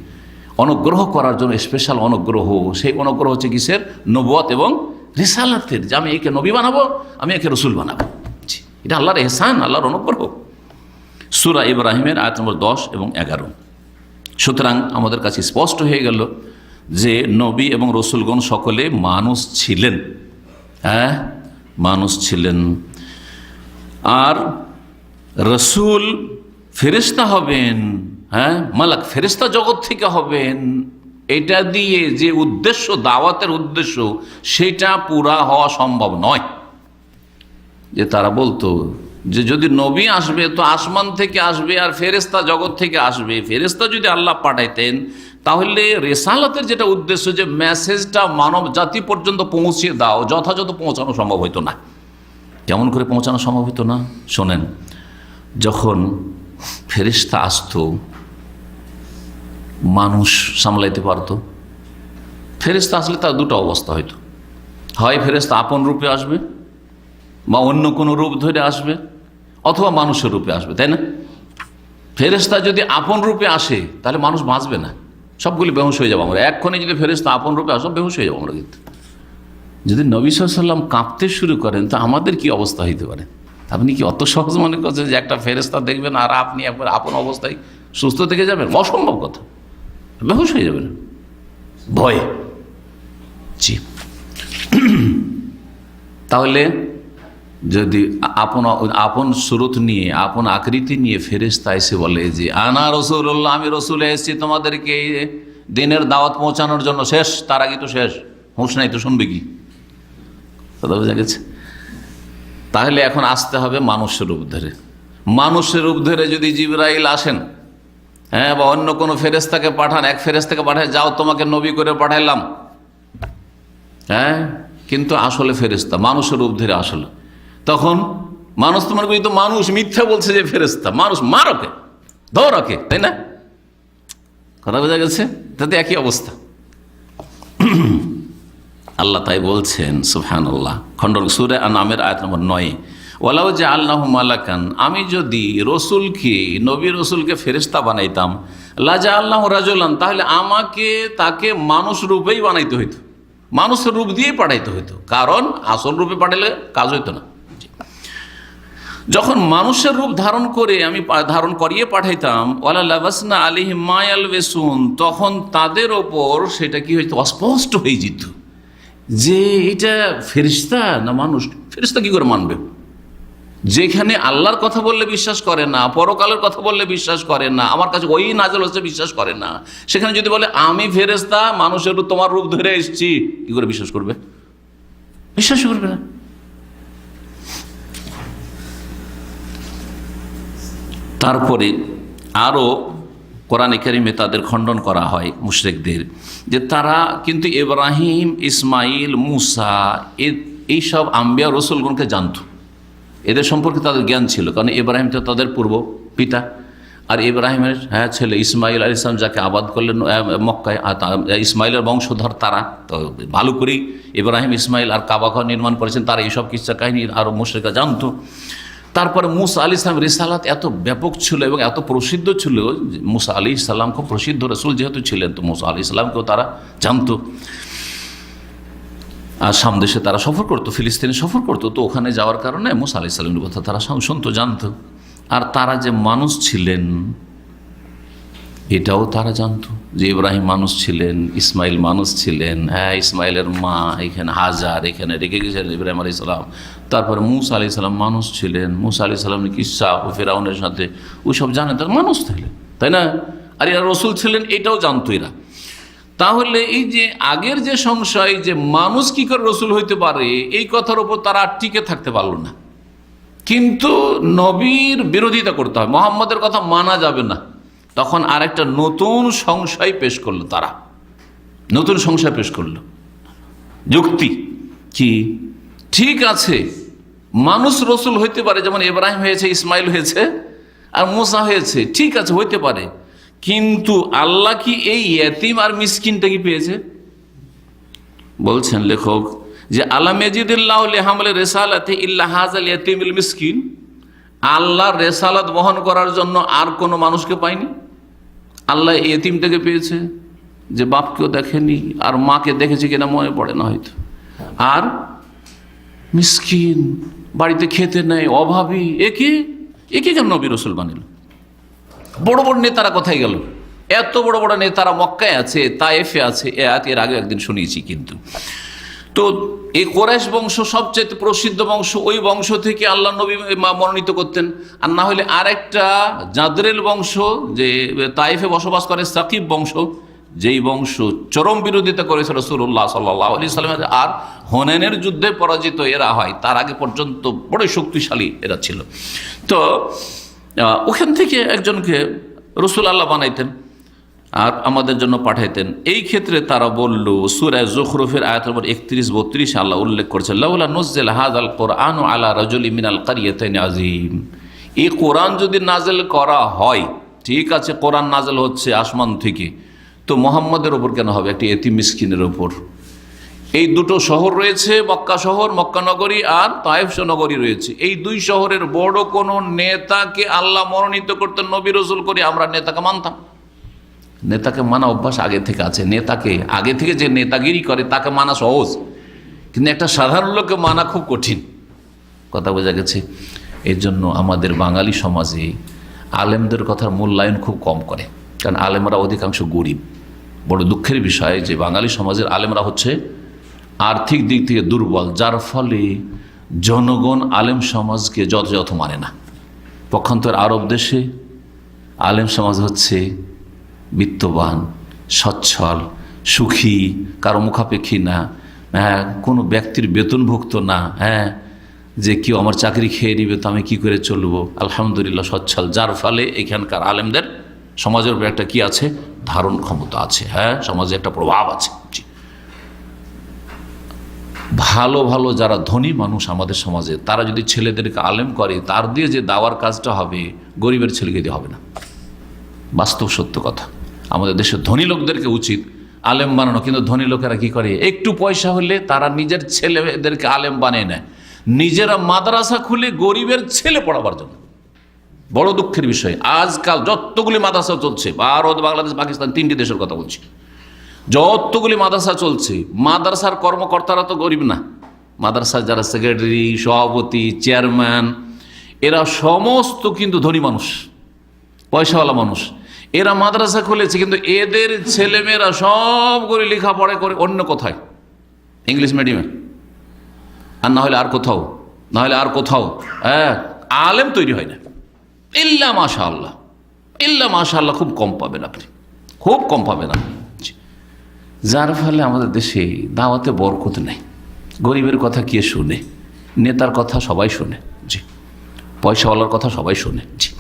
অনুগ্রহ করার জন্য, স্পেশাল অনুগ্রহ। সেই অনুগ্রহ হচ্ছে কিসের? নবুয়ত এবং রিসালাতের, যে আমি একে নবী বানাবো, আমি একে রসুল বানাবো। এটা আল্লাহর এহসান, আল্লাহর অনুগ্রহ। সূরা ইব্রাহিমের আয়াত নম্বর 10 এবং 11। সুতরাং আমাদের কাছে স্পষ্ট হয়ে গেল যে নবী এবং রসুলগণ সকলে মানুষ ছিলেন। হ্যাঁ, মানুষ ছিলেন। আর রসুল ফেরেশতা হবেন, হ্যাঁ মালাক ফেরেশতা জগৎ থেকে হবেন, এটা দিয়ে যে উদ্দেশ্য, দাওয়াতের উদ্দেশ্য, সেটা পুরা হওয়া সম্ভব নয়। যে তারা বলতো যে যদি নবী আসবে তো আসমান থেকে আসবে আর ফেরেশতা জগৎ থেকে আসবে। ফেরেশতা যদি আল্লাহ পাঠাইতেন তাহলে রেসালাতের যেটা উদ্দেশ্য, যে মেসেজটা মানব জাতি পর্যন্ত পৌঁছে দাও, যথাযথ পৌঁছানো সম্ভব হইতো না। কেমন করে পৌঁছানো সম্ভব হইতো না? শোনেন, যখন ফেরেশতা আসতো মানুষ সামলাইতে পারতো। ফেরেশতা আসলে তার দুটো অবস্থা হইতো, হয় ফেরেশতা আপন রূপে আসবে বা অন্য কোনো রূপ ধরে আসবে, অথবা মানুষের রূপে আসবে, তাই না? ফেরেশতা যদি আপন রূপে আসে তাহলে মানুষ বাঁচবে না, সবগুলি বেহুশ হয়ে যাবো আমরা। এক্ষণে যদি ফেরেশতা আপন রূপে আসো বেহুশ হয়ে যাবো আমরা। কিন্তু যদি নবী সাল্লাল্লাহু আলাইহি ওয়াসাল্লাম কাঁপতে শুরু করেন তো আমাদের কি অবস্থা হইতে পারে? আপনি কি অত সহজ মনে করছেন যে একটা ফেরেশতা দেখবেন আর আপনি একবার আপন অবস্থায় সুস্থ থেকে যাবেন? অসম্ভব কথা, বেহুশ হয়ে যাবেন ভয়ে। জি, তাহলে যদি আপন সুরত নিয়ে, আপন আকৃতি নিয়ে ফেরেশতা এসে বলে যে আনা রাসূলুল্লাহ, আমি রসুল এসেছি তোমাদেরকে দিনের দাওয়াত পৌঁছানোর জন্য, শেষ, তার আগে তো শেষ, হুঁশ নাই তো শুনবে কি? কথা বোঝা গেছে? তাহলে এখন আসতে হবে মানুষের রূপ ধরে। মানুষের রূপ ধরে যদি জিবরাইল আসেন, হ্যাঁ, বা অন্য কোনো ফেরেশতাকে পাঠান, এক ফেরেশতাকে পাঠায়, যাও তোমাকে নবী করে পাঠাইলাম, হ্যাঁ, কিন্তু আসলে ফেরেশতা মানুষের রূপ ধরে আসলে, তখন মানুষ তোমার তো মানুষ মিথ্যা বলছে যে ফেরেশতা, মানুষ মারকে ধরকে, তাই না? কথা বোঝা গেছে? তাতে একই অবস্থা। আল্লাহ তাই বলছেন সুবহানাল্লাহ, খণ্ডন সূরা আনআমের আয়াত নম্বর 9, ওয়ালাউ জাআলনাহু মালাকান, আমি যদি রসুলকে, নবী রসুলকে ফেরেশতা বানাইতাম, লা জাআলনাহু রাজুলান, তাহলে আমাকে তাকে মানুষ রূপেই বানাইতে হইতো, মানুষের রূপ দিয়ে পাঠাইতে হইতো, কারণ আসল রূপে পাঠালে কাজ হইতো না। যখন মানুষের রূপ ধারণ করে আমি ধারণ করিয়ে পাঠাইতাম, ওয়ালা লাবাসনা আলাইহিম মা ইয়ালবিসুন, তখন তাদের ওপর সেটা কি হইতো? অস্পষ্ট হয়ে যেত যে এটা ফেরেশতা না মানুষ। ফেরেশতা কি করে মানবে? যেখানে আল্লাহর কথা বললে বিশ্বাস করে না, পরকালের কথা বললে বিশ্বাস করে না, আমার কাছে ওই নাজল হচ্ছে বিশ্বাস করে না, সেখানে যদি বলে আমি ফেরেশতা মানুষের তোমার রূপ ধরে এসেছি, কি করে বিশ্বাস করবে? বিশ্বাস করবে না। তারপরে আরও কোরআনে কারিমে তাদের খণ্ডন করা হয় মুশরিকদের, যে তারা কিন্তু ইব্রাহিম, ইসমাইল, মুসা এইসব আম্বিয়া রসুলগণকে জানত, এদের সম্পর্কে তাদের জ্ঞান ছিল, কারণ ইব্রাহিম তো তাদের পূর্ব পিতা, আর ইব্রাহিমের ছেলে ইসমাইল আলাইহিস সালাম যাকে আবাদ করলেন মক্কায়, ইসমাইলের বংশধর তারা, তো ভালো করেই ইব্রাহিম, ইসমাইল আর কাবাঘর নির্মাণ করেছেন, তারা এইসব কিচ্ছা কাহিনী আরও মুশরিকরা জানতো। তারপরে মুসা আলাইহিস সালাম রিসালাত এত ব্যাপক ছিল এবং এত প্রসিদ্ধ ছিল, মুসা আলাইহিস সালাম খুব প্রসিদ্ধ রসুল যেহেতু ছিলেন, তো মুসা আলাইহিস সালামকেও তারা জানতো। আর সামদেশে তারা সফর করতো, ফিলিস্তিনে সফর করতো, তো ওখানে যাওয়ার কারণে মুসা আলাইহিস সালামের কথা তারা শুনতো, জানতো। আর তারা যে মানুষ ছিলেন এটাও তারা জানতো, যে ইব্রাহিম মানুষ ছিলেন, ইসমাইল মানুষ ছিলেন, হ্যাঁ, ইসমাইলের মা এখানে হাজার এখানে রেখে গেছিলেন ইব্রাহিম আলাইহিস সালাম। তারপরে মুসা আলাইহিস সালাম মানুষ ছিলেন, মুসা আলাইহিস সালামের কিসসা ও ফিরআউনের সাথে ওইসব জানেন, তার মানুষ থাকলেন, তাই না? আর এরা রসুল ছিলেন এটাও জানতো এরা। তাহলে এই যে আগের যে সংশয় যে মানুষ কি করে রসুল হইতে পারে, এই কথার উপর তারা টিকে থাকতে পারলো না। কিন্তু নবীর বিরোধিতা করতে হয়, মুহাম্মদের কথা মানা যাবে না, তখন আরেকটা নতুন সংশয় পেশ করলো তারা, নতুন সংশয় পেশ করলো, যুক্তি কি? ঠিক আছে, মানুষ রসুল হইতে পারে, যেমন ইব্রাহিম হয়েছে, ইসমাইল হয়েছে আর মুসা হয়েছে, ঠিক আছে হইতে পারে, কিন্তু আল্লাহ কি এই ইয়েতিম আর মিসকিনটা কি পেয়েছে? বলছেন লেখক যে আলাম ইয়াজিদিল্লাহু লিহামলি রিসালাতি ইল্লা হাযাল ইয়াতিমুল মিসকিন, আল্লাহর রেসালাত বহন করার জন্য আর কোনো মানুষকে পায়নি, আল্লাহ এতিমটাকে পেয়েছে, যে বাপকেও দেখেনি আর মাকে দেখেছে কিনা মনে পড়ে না হয়তো, আর মিসকিন, বাড়িতে খেতে নেই, অভাবী, একে কেন নবী রসুল বানিল? বড় বড় নেতারা কোথায় গেল? এত বড় বড় নেতারা মক্কায় আছে, তায়েফে আছে, এর আগে একদিন শুনিয়েছি। কিন্তু তো এই কোরাইশ বংশ সবচেয়ে প্রসিদ্ধ বংশ, ওই বংশ থেকে আল্লাহ নবী মনোনীত করতেন। আর না হলে আরেকটা জাদরেল বংশ, যে তাইফে বসবাস করে, সাকিব বংশ, যেই বংশ চরম বিরোধিতা করেছে রাসূলুল্লাহ সাল্লাল্লাহু আলাইহি সাল্লামের, আর হুনাইনের যুদ্ধে পরাজিত এরা হয়, তার আগে পর্যন্ত বড় শক্তিশালী এরা ছিল। তো ওখান থেকে একজনকে রাসূল আল্লাহ বানাইতেন আর আমাদের জন্য পাঠাইতেন। এই ক্ষেত্রে তারা বলল, সূরা যুখরুফের আয়াত নম্বর 31-32 আল্লাহ উল্লেখ করেছেন, লাউলা নুজ্জিলা হাযাল কুরআনু আলা রাজুলিন মিনাল কারিয়াতাইনি আযীম। এই কোরআন যদি নাযিল করা হয়, ঠিক আছে, কোরআন নাযিল হচ্ছে আসমান থেকে, তো মুহাম্মদের ওপর কেন হবে, একটি এতিম মিসকিনের ওপর? এই দুটো শহর রয়েছে, মক্কা শহর, মক্কা নগরী, আর তায়েফ নগরী রয়েছে। এই দুই শহরের বড় কোন নেতাকে আল্লাহ মনোনীত করতেন নবী রাসূল করে, আমরা নেতাকে মানতাম। নেতাকে মানা অভ্যাস আগে থেকে আছে। নেতাকে আগে থেকে যে নেতাগিরি করে তাকে মানা সহজ, কিন্তু একটা সাধারণ লোককে মানা খুব কঠিন। কথা বোঝা গেছে? এর জন্য আমাদের বাঙালি সমাজে আলেমদের কথার মূল্যায়ন খুব কম করে, কারণ আলেমরা অধিকাংশ গরিব। বড় দুঃখের বিষয় যে বাঙালি সমাজের আলেমরা হচ্ছে আর্থিক দিক থেকে দুর্বল, যার ফলে জনগণ আলেম সমাজকে যথাযথ মানে না। পক্ষান্তর আরব দেশে আলেম সমাজ হচ্ছে বিত্তবান, সচ্ছল, সুখী, কারো মুখাপেক্ষী না, কোনো ব্যক্তির বেতনভুক্ত না, যে কেউ আমার চাকরি খেয়ে নিবে তো আমি কি করে চলবো, আলহামদুলিল্লাহ সচ্ছল। যার ফলে এখানকার আলেমদের সমাজের উপর একটা কি আছে, ধারণ ক্ষমতা আছে, সমাজে একটা প্রভাব আছে। ভালো ভালো যারা ধনী মানুষ আমাদের সমাজে, তারা যদি ছেলেদেরকে আলেম করে, তার দিয়ে যে দাওয়ার কাজটা হবে, গরিবের ছেলেকে দিয়ে হবে না। বাস্তব সত্য কথা। আমাদের দেশের ধনী লোকদেরকে উচিত আলেম বানানো, কিন্তু ধনী লোকেরা কি করে, একটু পয়সা হলে তারা নিজের ছেলেদেরকে আলেম বানিয়ে নেয়, নিজেরা মাদ্রাসা খুলে গরিবের ছেলে পড়াবার জন্য। বড় দুঃখের বিষয়, আজকাল যতগুলি মাদ্রাসা চলছে, ভারত, বাংলাদেশ, পাকিস্তান, তিনটি দেশের কথা বলছি, যতগুলি মাদ্রাসা চলছে, মাদ্রাসার কর্মকর্তারা তো গরিব না। মাদ্রাসার যারা সেক্রেটারি, সভাপতি, চেয়ারম্যান, এরা সমস্ত কিন্তু ধনী মানুষ, পয়সাওয়ালা মানুষ। এরা মাদ্রাসা খুলেছে, কিন্তু এদের ছেলেমেয়েরা সবগুলি লেখাপড়া করে অন্য কোথায়, ইংলিশ মিডিয়ামে, আর না হলে আর কোথাও, না হলে আর কোথাও আলেম তৈরি হয় না। ইল্লা মাশাআল্লাহ, ইল্লা মাশাআল্লাহ, খুব কম পাবেন আপনি, খুব কম পাবেন আপনি। যার ফলে আমাদের দেশে দাওয়াতে বরকত নেই। গরিবের কথা কে শুনে? নেতার কথা সবাই শোনে, জি, পয়সাওয়ালার কথা সবাই শোনে, জি।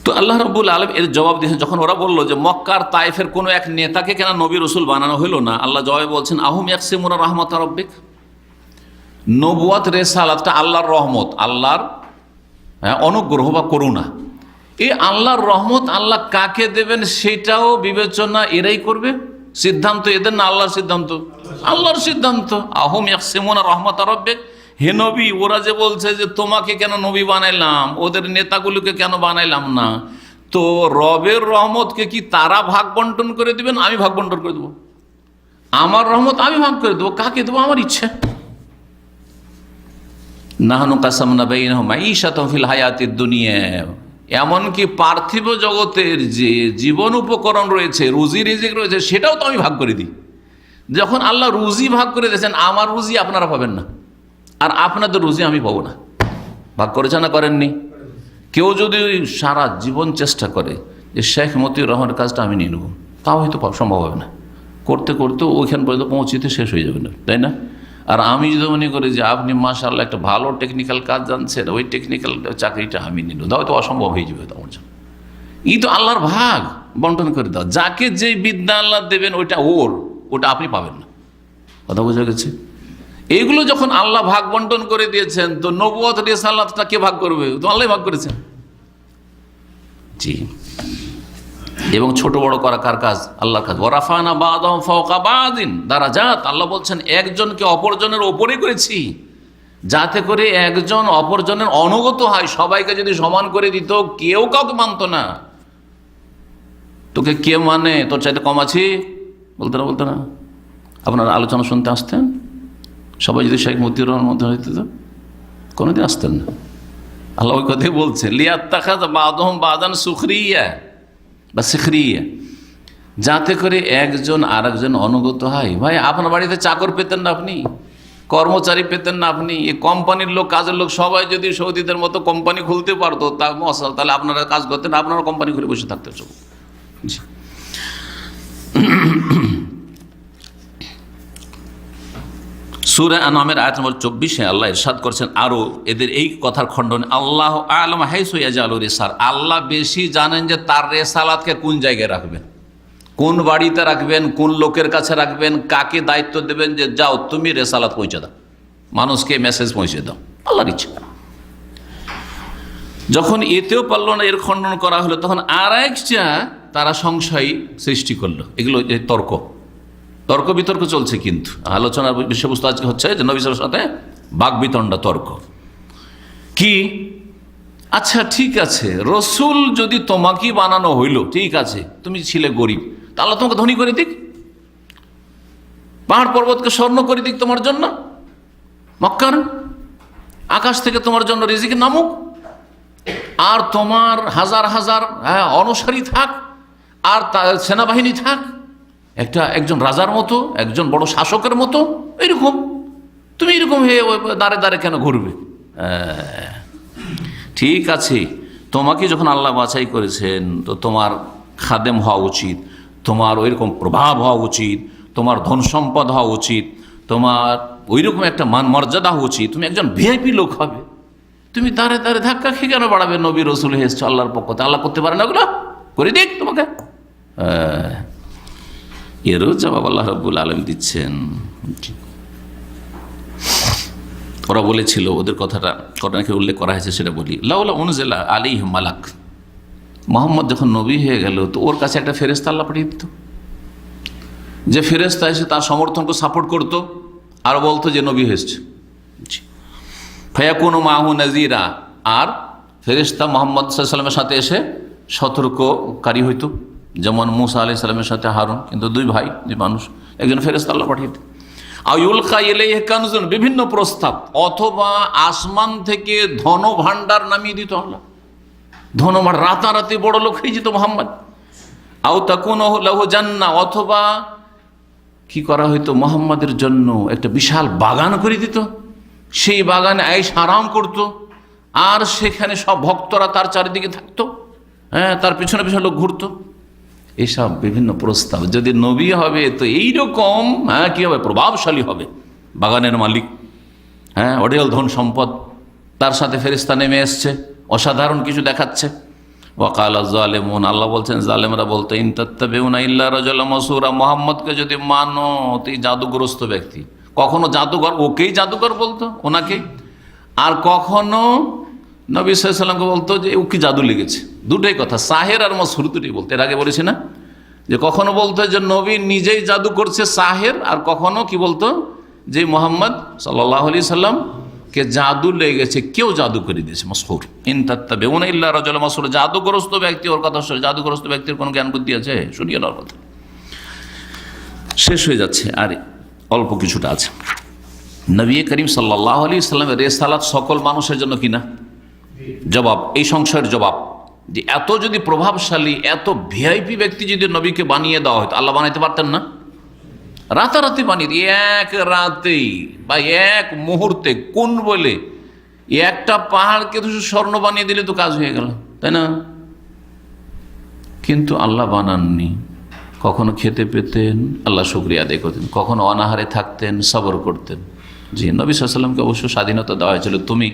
তো আল্লাহ রাব্বুল আলামিন এর জবাব দিয়েছেন, যখন ওরা বলল যে মক্কার তায়েফের কোনো এক নেতাকে কেন নবী রাসূল বানানো হইল না, আল্লাহ জবাবে বলছেন, আহুম ইয়াকসিমুনা রাহমাত রাব্বিক। নবুয়াত রিসালাতটা আল্লাহর রহমত, আল্লাহর অনুগ্রহ বা করুণা। এই আল্লাহর রহমত আল্লাহ কাকে দেবেন সেটাও বিবেচনা এরাই করবে। সিদ্ধান্ত এদের না আল্লাহর সিদ্ধান্ত? আল্লাহর সিদ্ধান্ত। আহুম ইয়াকসিমুনা রাহমাত রাব্বিক, হে নবী, ওরা যে বলছে যে তোমাকে কেন নবী বানাইলাম, ওদের নেতাগুলোকে কেন বানাইলাম না, তো রবের রহমতকে কি তারা ভাগ বন্টন করে দিবেন, আমি ভাগ বন্টন করে দেবো? আমার রহমত আমি ভাগ করে দেবো, কাকে দেবো? আমার ইচ্ছা। নাহনু কাসামনা বাইনাহুম মাঈশাতাহুম ফিল হায়াতিদ দুনিয়া, এমনকি পার্থিব জগতের যে জীবন উপকরণ রয়েছে, রুজি রিজিক রয়েছে, সেটাও তো আমি ভাগ করে দিই। যখন আল্লাহ রুজি ভাগ করে দিয়েছেন, আমার রুজি আপনারা পাবেন না, আর আপনাদের রুজি আমি পাবো না। ভাগ করেছে না করেননি? কেউ যদি সারা জীবন চেষ্টা করে যে শেখ মতিউর রহমানের কাজটা আমি নিয়ে নেব, তাও হয়তো সম্ভব হবে না। করতে করতে ওইখান পর্যন্ত পৌঁছিতে শেষ হয়ে যাবে না, তাই না? আর আমি যদি মনে করি যে আপনি মাশাআল্লাহ একটা ভালো টেকনিক্যাল কাজ জানছেন, ওই টেকনিক্যাল চাকরিটা আমি নিয়ে নেব, তাও তো অসম্ভব হয়ে যাবে তোমার জন্য। এই তো আল্লাহর ভাগ বন্টন করে দাও, যাকে যে বিদ্যা আল্লাহ দেবেন ওইটা ওটা আপনি পাবেন না। কথা বোঝা গেছে? এইগুলো যখন আল্লাহ ভাগ বন্টন করে দিয়েছেন, তো নবুয়ত রিসালাতটা কে ভাগ করবে? তো আল্লাহ ভাগ করেছেন, জি। এবং ছোট বড় করা কার কাজ? আল্লাহর কাজ। ওয়ারাফানা বা'দাহুম ফাওকা বা'দিন দারাজাত, আল্লাহ বলছেন একজনকে অপরজনের ওপরে করেছি, যাতে করে একজন অপরজনের অনুগত হয়। সবাইকে যদি সমান করে দিত, কেউ কাউকে মানত না। তোকে কে মানে? তোর চাইতে কম আছি বলতে না। আপনারা আলোচনা শুনতে আসতেন? সবাই যদি শেখ মতিউর রহমানের মধ্যে হইতে, তো কোনোদিন আসতেন না। আল্লাহ ওই কথাই বলছেন, লিয়াত্তাখাযা বা'দুহুম বা'দান সুখরিয়া বা সিখরিয়া, যাতে করে একজন আর একজন অনুগত হয়। ভাই, আপনার বাড়িতে চাকর পেতেন না আপনি, কর্মচারী পেতেন না আপনি, এই কোম্পানির লোক, কাজের লোক সবাই যদি সৌদিদের মতো কোম্পানি খুলতে পারতো তাহলে আপনারা কাজ করতেন, আপনারা কোম্পানি খুলে বসে থাকতেন সব। সূরা আনআমের আয়াত নম্বর 24 আল্লাহ ইরশাদ করেছেন আরো এদের এই কথার খণ্ডন, আল্লাহু আ'লাম হাইসু ইয়াজআলু রিসাল, আল্লাহ বেশি জানেন যে তার রেসালাতকে কোন জায়গায় রাখবেন, কোন বাড়িতে রাখবেন, কোন লোকের কাছে রাখবেন, কাকে দায়িত্ব দেবেন যে যাও তুমি রেসালাত পৌঁছে দাও, মানুষকে মেসেজ পৌঁছে দাও, আল্লাহর ইচ্ছা। যখন এতেও পারল না, এর খণ্ডন করা হলো, তখন আর একটা তারা সংশয় সৃষ্টি করলো। এগুলো তর্ক বিতর্ক চলছে, কিন্তু আলোচনার বিষয়বস্তু আজকে হচ্ছে যে নবী সাল্লাল্লাহু আলাইহি ওয়াসাল্লামের সাথে বাকবিতণ্ডা, তর্ক কি। আচ্ছা ঠিক আছে, রসুল যদি তোমাকেই বানানো হইল, ঠিক আছে, তুমি ছিলে গরিব, তা আল্লাহ তোমাকে ধনী করে দিক, পাহাড় পর্বতকে স্বর্ণ করে দিক তোমার জন্য, মক্কার আকাশ থেকে তোমার জন্য রিজিক নামুক, আর তোমার হাজার হাজার অনুসারী থাক, আর সেনাবাহিনী থাক, একজন রাজার মতো, একজন বড় শাসকের মতো, এরকম তুমি এরকম হয়ে দাঁড়ে দাঁড়ে কেন ঘুরবে? ঠিক আছে, তোমাকে যখন আল্লাহ বাছাই করেছেন, তো তোমার খাদেম হওয়া উচিত, তোমার ওইরকম প্রভাব হওয়া উচিত, তোমার ধন সম্পদ হওয়া উচিত, তোমার ওইরকম একটা মান মর্যাদা হওয়া উচিত, তুমি একজন ভিআইপি লোক হবে। তুমি দাঁড়ে দাঁড়ে ধাক্কা খেয়ে কেন বাড়াবে? নবী রসুল এসেছে আল্লাহর পক্ষতে, আল্লাহ করতে পারে না ওগুলো, করে দিক তোমাকে। এরও জবাব আল্লাহ রাব্বুল আলামিন দিচ্ছেন। ওরা বলেছিল, ওদের কথাটা ঘটনাকে উল্লেখ করা হয়েছে, সেটা বলি, লাউলা উনজিলা আলাইহি মালাক, মুহাম্মদ যখন নবী হয়ে গেল তো ওর কাছে একটা ফেরেশতা আল্লাহ পাঠিয়ে দিত, যে ফেরেশতা এসে তার সমর্থনকে সাপোর্ট করতো আর বলতো যে নবী হয়েছে, ফায়াকুনু মাহু নাজিরা, আর ফেরেশতা মুহাম্মদ সাল্লাল্লাহু আলাইহি ওয়াসাল্লামের সাথে এসে সতর্ককারী হইতো, যেমন মুসা আলাইহিস সালামের সাথে হারুন, কিন্তু দুই ভাই, দুই মানুষ, একজন ফেরেশতা আল্লাহ পাঠিয়ে দিত। আউলকা ইলাইহি কানজুন, বিভিন্ন প্রস্তাব, অথবা আসমান থেকে ধন ভাণ্ডার নামিয়ে দিত আল্লাহ, ধন রাতারাতি বড় লোক হয়ে যেত মুহাম্মদ। আও তাকুনু লাহু জান্নাহ, অথবা কি করা হইতো, মুহাম্মাদের জন্য একটা বিশাল বাগান করে দিত, সেই বাগানে আয়েশ আরাম করত, আর সেখানে সব ভক্তরা তার চারিদিকে থাকতো, তার পিছনে পিছনে লোক ঘুরতো। এইসব বিভিন্ন প্রস্তাব, যদি নবী হবে তো এইরকম কি হবে, প্রভাবশালী হবে, বাগানের মালিক, অঢেল ধন সম্পদ, তার সাথে ফেরেশতা নেমে এসছে, অসাধারণ কিছু দেখাচ্ছে। ওয়াকাল যালিমুন, আল্লাহ বলছেন জালেমরা বলতো, ইন তাত্তাবিউনা ইল্লা রাজুলাম মাসুরা, মুহাম্মদকে যদি মানো তো এই জাদুগ্রস্ত ব্যক্তি, কখনো জাদুঘর, ওকেই জাদুঘর বলতো, ওনাকে, আর কখনো নবী সাল্লাল্লাহু আলাইহি ওয়াসাল্লামকে বলতো যে ওকে জাদু লেগেছে। দুটোই কথা, সাহের আর মাসহুর দুটোই বলতো। এর আগে বলেছি না, যে কখনো বলতো যে নবী নিজেই জাদু করছে, সাহের, আর কখনো কি বলতো যে মুহাম্মদ সাল্লাল্লাহু আলাইহি সাল্লাম কে জাদু লেগেছে, কেউ জাদু করে দিয়েছে, মাসহুর। ইন তাত্তাবিউনা ইল্লা রাজুলাম মাসহুর, জাদুগ্রস্ত ব্যক্তি, ওর কথা শুনে, জাদুগ্রস্ত ব্যক্তির কোনো জ্ঞান বুদ্ধি আছে? শুনিয়ে নেওয়ার কথা। শেষ হয়ে যাচ্ছে, আর অল্প কিছুটা আছে। নবী করিম সাল্লাল্লাহু আলাইহি সাল্লামের রিসালাত সকল মানুষের জন্য কিনা? জবাব, এই সংশয়ের জবাব, যে এত যদি প্রভাবশালী, এত ভিআইপি ব্যক্তি যদি নবীকে বানিয়ে দেওয়া হতো, আল্লাহ বানাইতে পারতেন না? রাতারাতি বানিয়ে দিয়ে, এক রাতেই বা এক মুহূর্তে, কোন বলে একটা পাহাড়কে তো স্বর্ণ বানিয়ে দিলে তো কাজ হয়ে গেল, তাই না? কিন্তু আল্লাহ বানাননি। কখনো খেতে পেতেন, আল্লাহ শুকরিয়া আদায় করতেন, কখনো অনাহারে থাকতেন, সবর করতেন। জি, নবী সাল্লাল্লাহু আলাইহি ওয়াসাল্লামকে অবশ্য স্বাধীনতা দেওয়া হয়েছিল, তুমি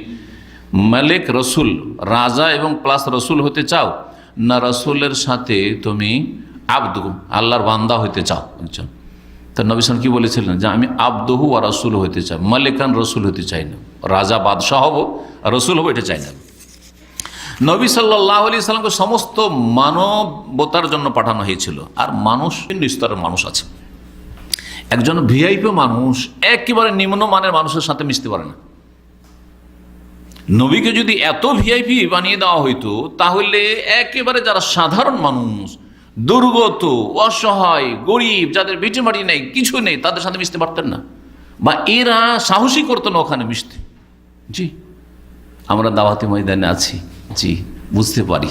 মালিক, রসুল, রাজা এবং প্লাস রসুল হতে চাও না, রসুলের সাথে তুমি আব্দু, আল্লাহর বান্দা হইতে চাও? বুঝছো তো নবী সাল্লাল্লাহু কি বলেছিলেন, যে আমি আব্দুহু আর রসুল হইতে চাই, মালিকান রসুল হতে চাই না, রাজা বাদশাহ হব, রসুল হবো, এটা চাই না। নবী সাল্লাল্লাহু আলাইহি সাল্লামকে সমস্ত মানবতার জন্য পাঠানো হয়েছিল। আর মানুষ ভিন্ন স্তরের মানুষ আছে, একজন ভিআইপি মানুষ একেবারে নিম্নমানের মানুষের সাথে মিশতে পারে না। নবীকে যদি এত ভিআইপি বানিয়ে দেওয়া হইতো, তাহলে একেবারে যারা সাধারণ মানুষ, দুর্গত, অসহায়, গরিব, যাদের ভিটে মাটি নেই, কিছু নেই, তাদের সাথে মিশতে পারতেন না, বা এরা সাহসী করতো না ওখানে মিশতে। জি, আমরা দাওয়াতি ময়দানে আছি, জি বুঝতে পারি,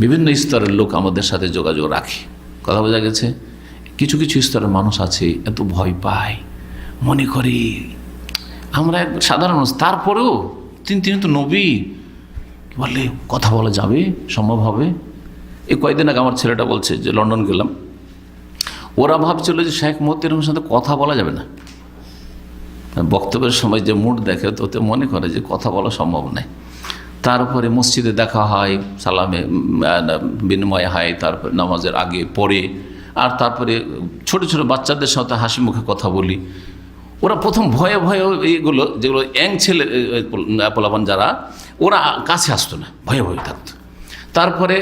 বিভিন্ন স্তরের লোক আমাদের সাথে যোগাযোগ রাখে, কথা বোঝা গেছে? কিছু কিছু স্তরের মানুষ আছে এত ভয় পায়, মনে করে আমরা এক সাধারণ মানুষ, তারপরেও তিনি তো নবী, বললে কথা বলা যাবে, সম্ভব হবে? এই কয়েকদিন আগে আমার ছেলেটা বলছে যে লন্ডন গেলাম, ওরা ভাবছিল যে শেখ মতিউর সাথে কথা বলা যাবে না। বক্তব্যের সময় যে মুড দেখে তোতে মনে করে যে কথা বলা সম্ভব নয়। তারপরে মসজিদে দেখা হয়, সালামে বিনিময় হয়, তারপরে নামাজের আগে পরে, আর তারপরে ছোট ছোট বাচ্চাদের সাথে হাসি মুখে কথা বলি। ওরা প্রথম ভয়ে ভয়ে এইগুলো যেগুলো ইয়াং ছেলে পোলাপান যারা, ওরা কাছে আসতো না, ভয়ে ভয়ে থাকতো। তারপরে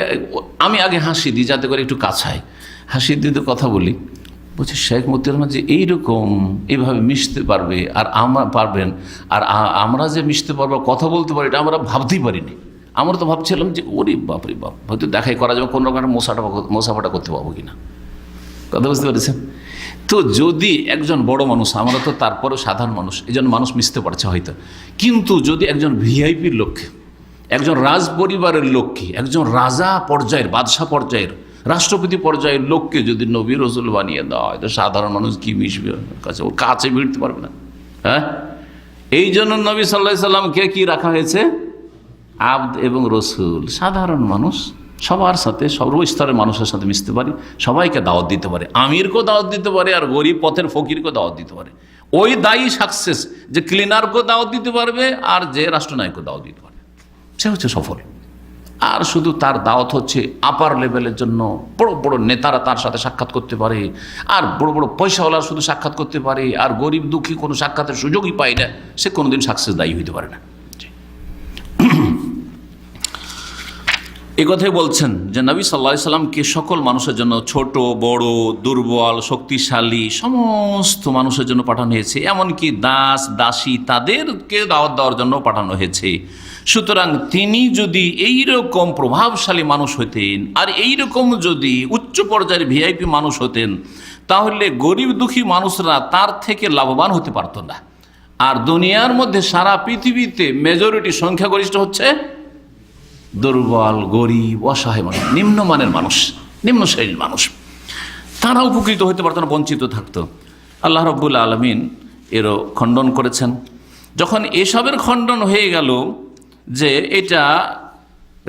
আমি আগে হাসি দিই যাতে করে একটু কাছায় হাসি দিতে কথা বলি। বলছি শেখ মতিউর রহমান যে এইরকম এইভাবে মিশতে পারবে আর আমরা পারবেন, আর আমরা যে মিশতে পারবো কথা বলতে পারি এটা আমরা ভাবতেই পারিনি। আমরা তো ভাবছিলাম যে ওরে বাপরে বাপ, হয়তো দেখাই করা যাবে, কোনো রকম মোসাফাটা করতে পারবো কিনা। কথা বুঝতে পেরেছেন? তো যদি একজন বড় মানুষ, আমরা তো তারপরেও সাধারণ মানুষ, এই জন্য মানুষ মিশতে পারছে হয়তো, কিন্তু যদি একজন ভিআইপির লোককে, একজন রাজ পরিবারের লোককে, একজন রাজা পর্যায়ের, বাদশাহ পর্যায়ের, রাষ্ট্রপতি পর্যায়ের লোককে যদি নবী রসুল বানিয়ে দেওয়া হয়, তো সাধারণ মানুষ কি মিশবে কাছে? ওর কাছে ভিড়তে পারবে না। হ্যাঁ, এই জন্য নবী সাল্লাল্লাহু আলাইহি সাল্লামকে কি রাখা হয়েছে? আবদ এবং রসুল। সাধারণ মানুষ, সবার সাথে, সর্বস্তরের মানুষের সাথে মিশতে পারে, সবাইকে দাওয়াত দিতে পারে, আমিরকেও দাওয়াত দিতে পারে, আর গরিব পথের ফকিরকেও দাওয়াত দিতে পারে। ওই দায়ী সাকসেস যে ক্লিনারকেও দাওয়াত দিতে পারবে আর যে রাষ্ট্রনায়ককেও দাওয়াত দিতে পারবে, সে হচ্ছে সফল। আর শুধু তার দাওয়াত হচ্ছে আপার লেভেলের জন্য, বড় বড় নেতারা তার সাথে সাক্ষাৎ করতে পারে, আর বড় বড় পয়সাওয়ালা শুধু সাক্ষাৎ করতে পারে, আর গরিব দুঃখী কোনো সাক্ষাতের সুযোগই পায় না, সে কোনোদিন সাকসেস দায়ী হইতে পারে না। এই কথাই বলছেন যে নবী সাল্লাল্লাহু আলাইহি সাল্লামকে সকল মানুষের জন্য, ছোট বড়, দুর্বল শক্তিশালী, সমস্ত মানুষের জন্য পাঠানো হয়েছে। এমনকি দাস দাসী তাদেরকে দাওয়াত দেওয়ার জন্য পাঠানো হয়েছে। সুতরাং তিনি যদি এইরকম প্রভাবশালী মানুষ হতেন, আর এইরকম যদি উচ্চ পর্যায়ের ভিআইপি মানুষ হতেন, তাহলে গরিব দুঃখী মানুষরা তার থেকে লাভবান হতে পারত না। আর দুনিয়ার মধ্যে সারা পৃথিবীতে মেজরিটি, সংখ্যাগরিষ্ঠ হচ্ছে দুর্বল, গরিব, অসহায় মানুষ, নিম্নমানের মানুষ, নিম্ন শ্রেণীর মানুষ। তারা উপকৃত হতে পারত না, বঞ্চিত থাকতো। আল্লাহ রাব্বুল আলামিন এরও খণ্ডন করেছেন। যখন এসবের খণ্ডন হয়ে গেল যে এটা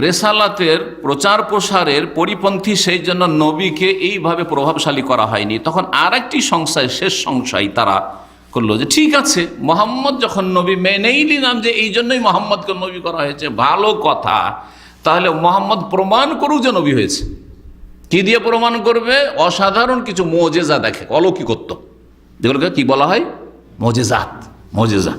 রেসালাতের প্রচার প্রসারের পরিপন্থী, সেই জন্য নবীকে এইভাবে প্রভাবশালী করা হয়নি, তখন আর একটি সংশয়, শেষ সংশয় তারা করলো যে ঠিক আছে, মোহাম্মদ যখন নবী, মেনেই নিলাম যে এই জন্যই মোহাম্মদকে নবী করা হয়েছে, ভালো কথা, তাহলে মোহাম্মদ প্রমাণ করুক যে নবী হয়েছে। কি দিয়ে প্রমাণ করবে? অসাধারণ কিছু মোজেজা দেখে, অলৌকিকত্ব, যেগুলোকে কি বলা হয়? মোজেজাত, মোজেজা।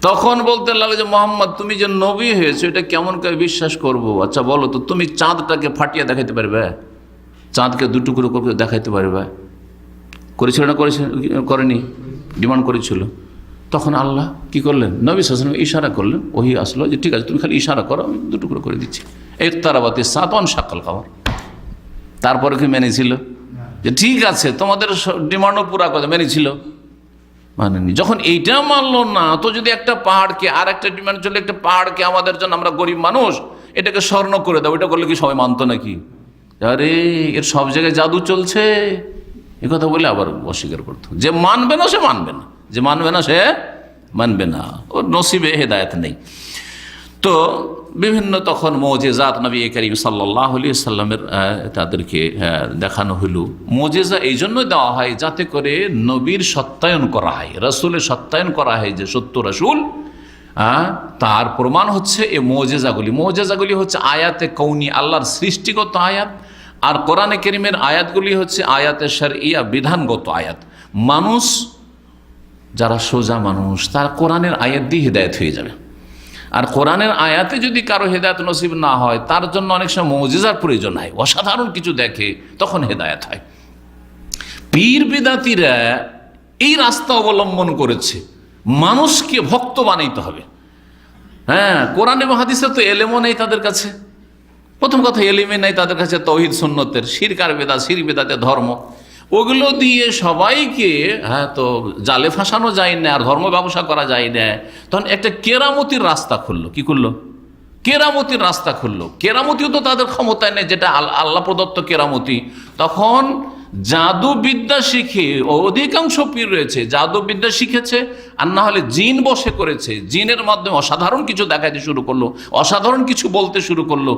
তখন বলতে লাগে যে মোহাম্মদ তুমি যে নবী হয়েছে এটা কেমন করে বিশ্বাস করব? আচ্ছা বলো তো, তুমি চাঁদটাকে ফাটিয়ে দেখাইতে পারবে? চাঁদকে দুটুকরো করে দেখাইতে পারবে? করেছিল না করেনি? ডিমান্ড করেছিল। তখন আল্লাহ কি করলেন? নবী সাল্লাল্লাহু আলাইহি ওয়াসাল্লাম ইশারা করলেন, ওহী আসলো যে ঠিক আছে তুমি খালি ইশারা করো, আমি দুটুকরো করে দিচ্ছি। ইকতারাবাতিস সাআতু ওয়ানশাক্কাল কমর। তারপরে কি মেনেছিল? যে ঠিক আছে তোমাদের ডিমান্ডও পুরা করে, মেনেছিল? মানেনি। যখন এইটা মানলো না, তো যদি একটা পাহাড়কে, আর একটা ডিমান্ড চলে, একটা পাহাড়কে আমাদের জন্য, আমরা গরিব মানুষ, এটাকে স্বর্ণ করে দাও, এটা করলে কি সবাই মানতো নাকি? আরে এর সব জায়গায় জাদু চলছে, এ কথা বলে আবার অস্বীকার করতো। যে মানবে না সে মানবে না, যে মানবে না সে মানবে না, ওর নসিবে হেদায়েত নেই। তো বিভিন্ন তখন মুজিজাত নবী করিম সাল্লাল্লাহু আলাইহি সাল্লামের তাদেরকে দেখানো হইল। মুজিজা এই জন্য দেওয়া হয় যাতে করে নবীর সত্যায়ন করা হয়, রাসূলের সত্যায়ন করা হয় যে সত্য রাসূল, তার প্রমাণ হচ্ছে এই মুজিজাগুলি। মুজিজাগুলি হচ্ছে আয়াতে কৌনি, আল্লাহর সৃষ্টিগত আয়াত, আর কোরআনে কারীমের আয়াতগুলি হচ্ছে আয়াতে শরঈয়া, বিধানগত আয়াত। মানুষ যারা সোজা মানুষ, তারা কোরআনের আয়াত দিয়ে হেদায়েত হয়ে যাবে। আর কোরআনের আয়াতে যদি কারো হেদায়েত নসিব না হয়, তার জন্য অনেক সময় মুজিজার প্রয়োজন হয়, অসাধারণ কিছু দেখে, তখন হেদায়েত হয়। পীর বিদাতিরা এই রাস্তা অবলম্বন করেছে, মানুষকে ভক্ত বানাইতে হবে। হ্যাঁ, কোরআন এবং হাদিসে তো এলেমও নেই তাদের কাছে। প্রথম কথা, এলিমে নেই তাদের কাছে তৌহিদ সুন্নতের, শিরক আর বেদাত, শিরক বেদাতের ধর্ম, ওগুলো দিয়ে সবাইকে তো জালে ফাঁসানো যায় না, আর ধর্ম ব্যবসা করা যায় না। তখন একটা কেরামতির রাস্তা খুললো। কি করলো? কেরামতির রাস্তা খুললো। কেরামতিও তো তাদের ক্ষমতায় নেই, যেটা আল্লাহ প্রদত্ত কেরামতি। তখন জাদুবিদ্যা শিখে অধিকাংশ পীর রয়েছে, জাদুবিদ্যা শিখেছে, আর না হলে জিন বসে করেছে, জিনের মাধ্যমে অসাধারণ কিছু দেখাইতে শুরু করলো, অসাধারণ কিছু বলতে শুরু করলো।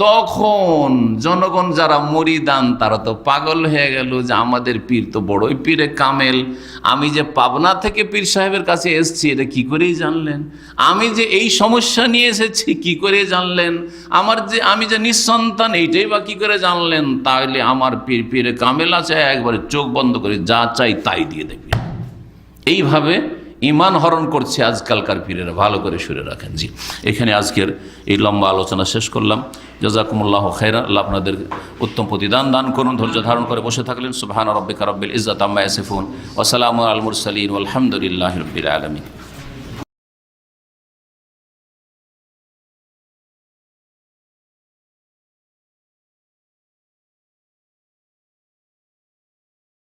তখন জনগণ যারা মরিদান তারা তো পাগল হয়ে গেল যে আমাদের পীর তো বড়ই পীরে কামেল, আমি যে পাবনা থেকে পীর সাহেবের কাছে এসেছি এটা কি করেই জানলেন, আমি যে এই সমস্যা নিয়ে এসেছি কি করে জানলেন, আমি যে নিঃসন্তান এইটাই বা কি করে জানলেন, তাহলে আমার পীরে কামেল আছে, একবারে চোখ বন্ধ করে যা চাই তাই দিয়ে দেবে। এইভাবে ঈমান হরণ করছে আজকালকার পীরেরা। ভালো করে শুনে রাখেন। জি, এখানে আজকের এই লম্বা আলোচনা শেষ করলাম। জাযাকুমুল্লাহু খাইরা। আল্লাহ আপনাদের উত্তম প্রতিদান দান করুন। ধৈর্য ধারণ করে বসে থাকলেন। সুবহান রাব্বিকা রাব্বিল ইজ্জাতি আম্মা ইয়াসিফুন ওয়া সালামুন আলাল মুরসালিন ওয়াল হামদুলিল্লাহি রাব্বিল আলামিন।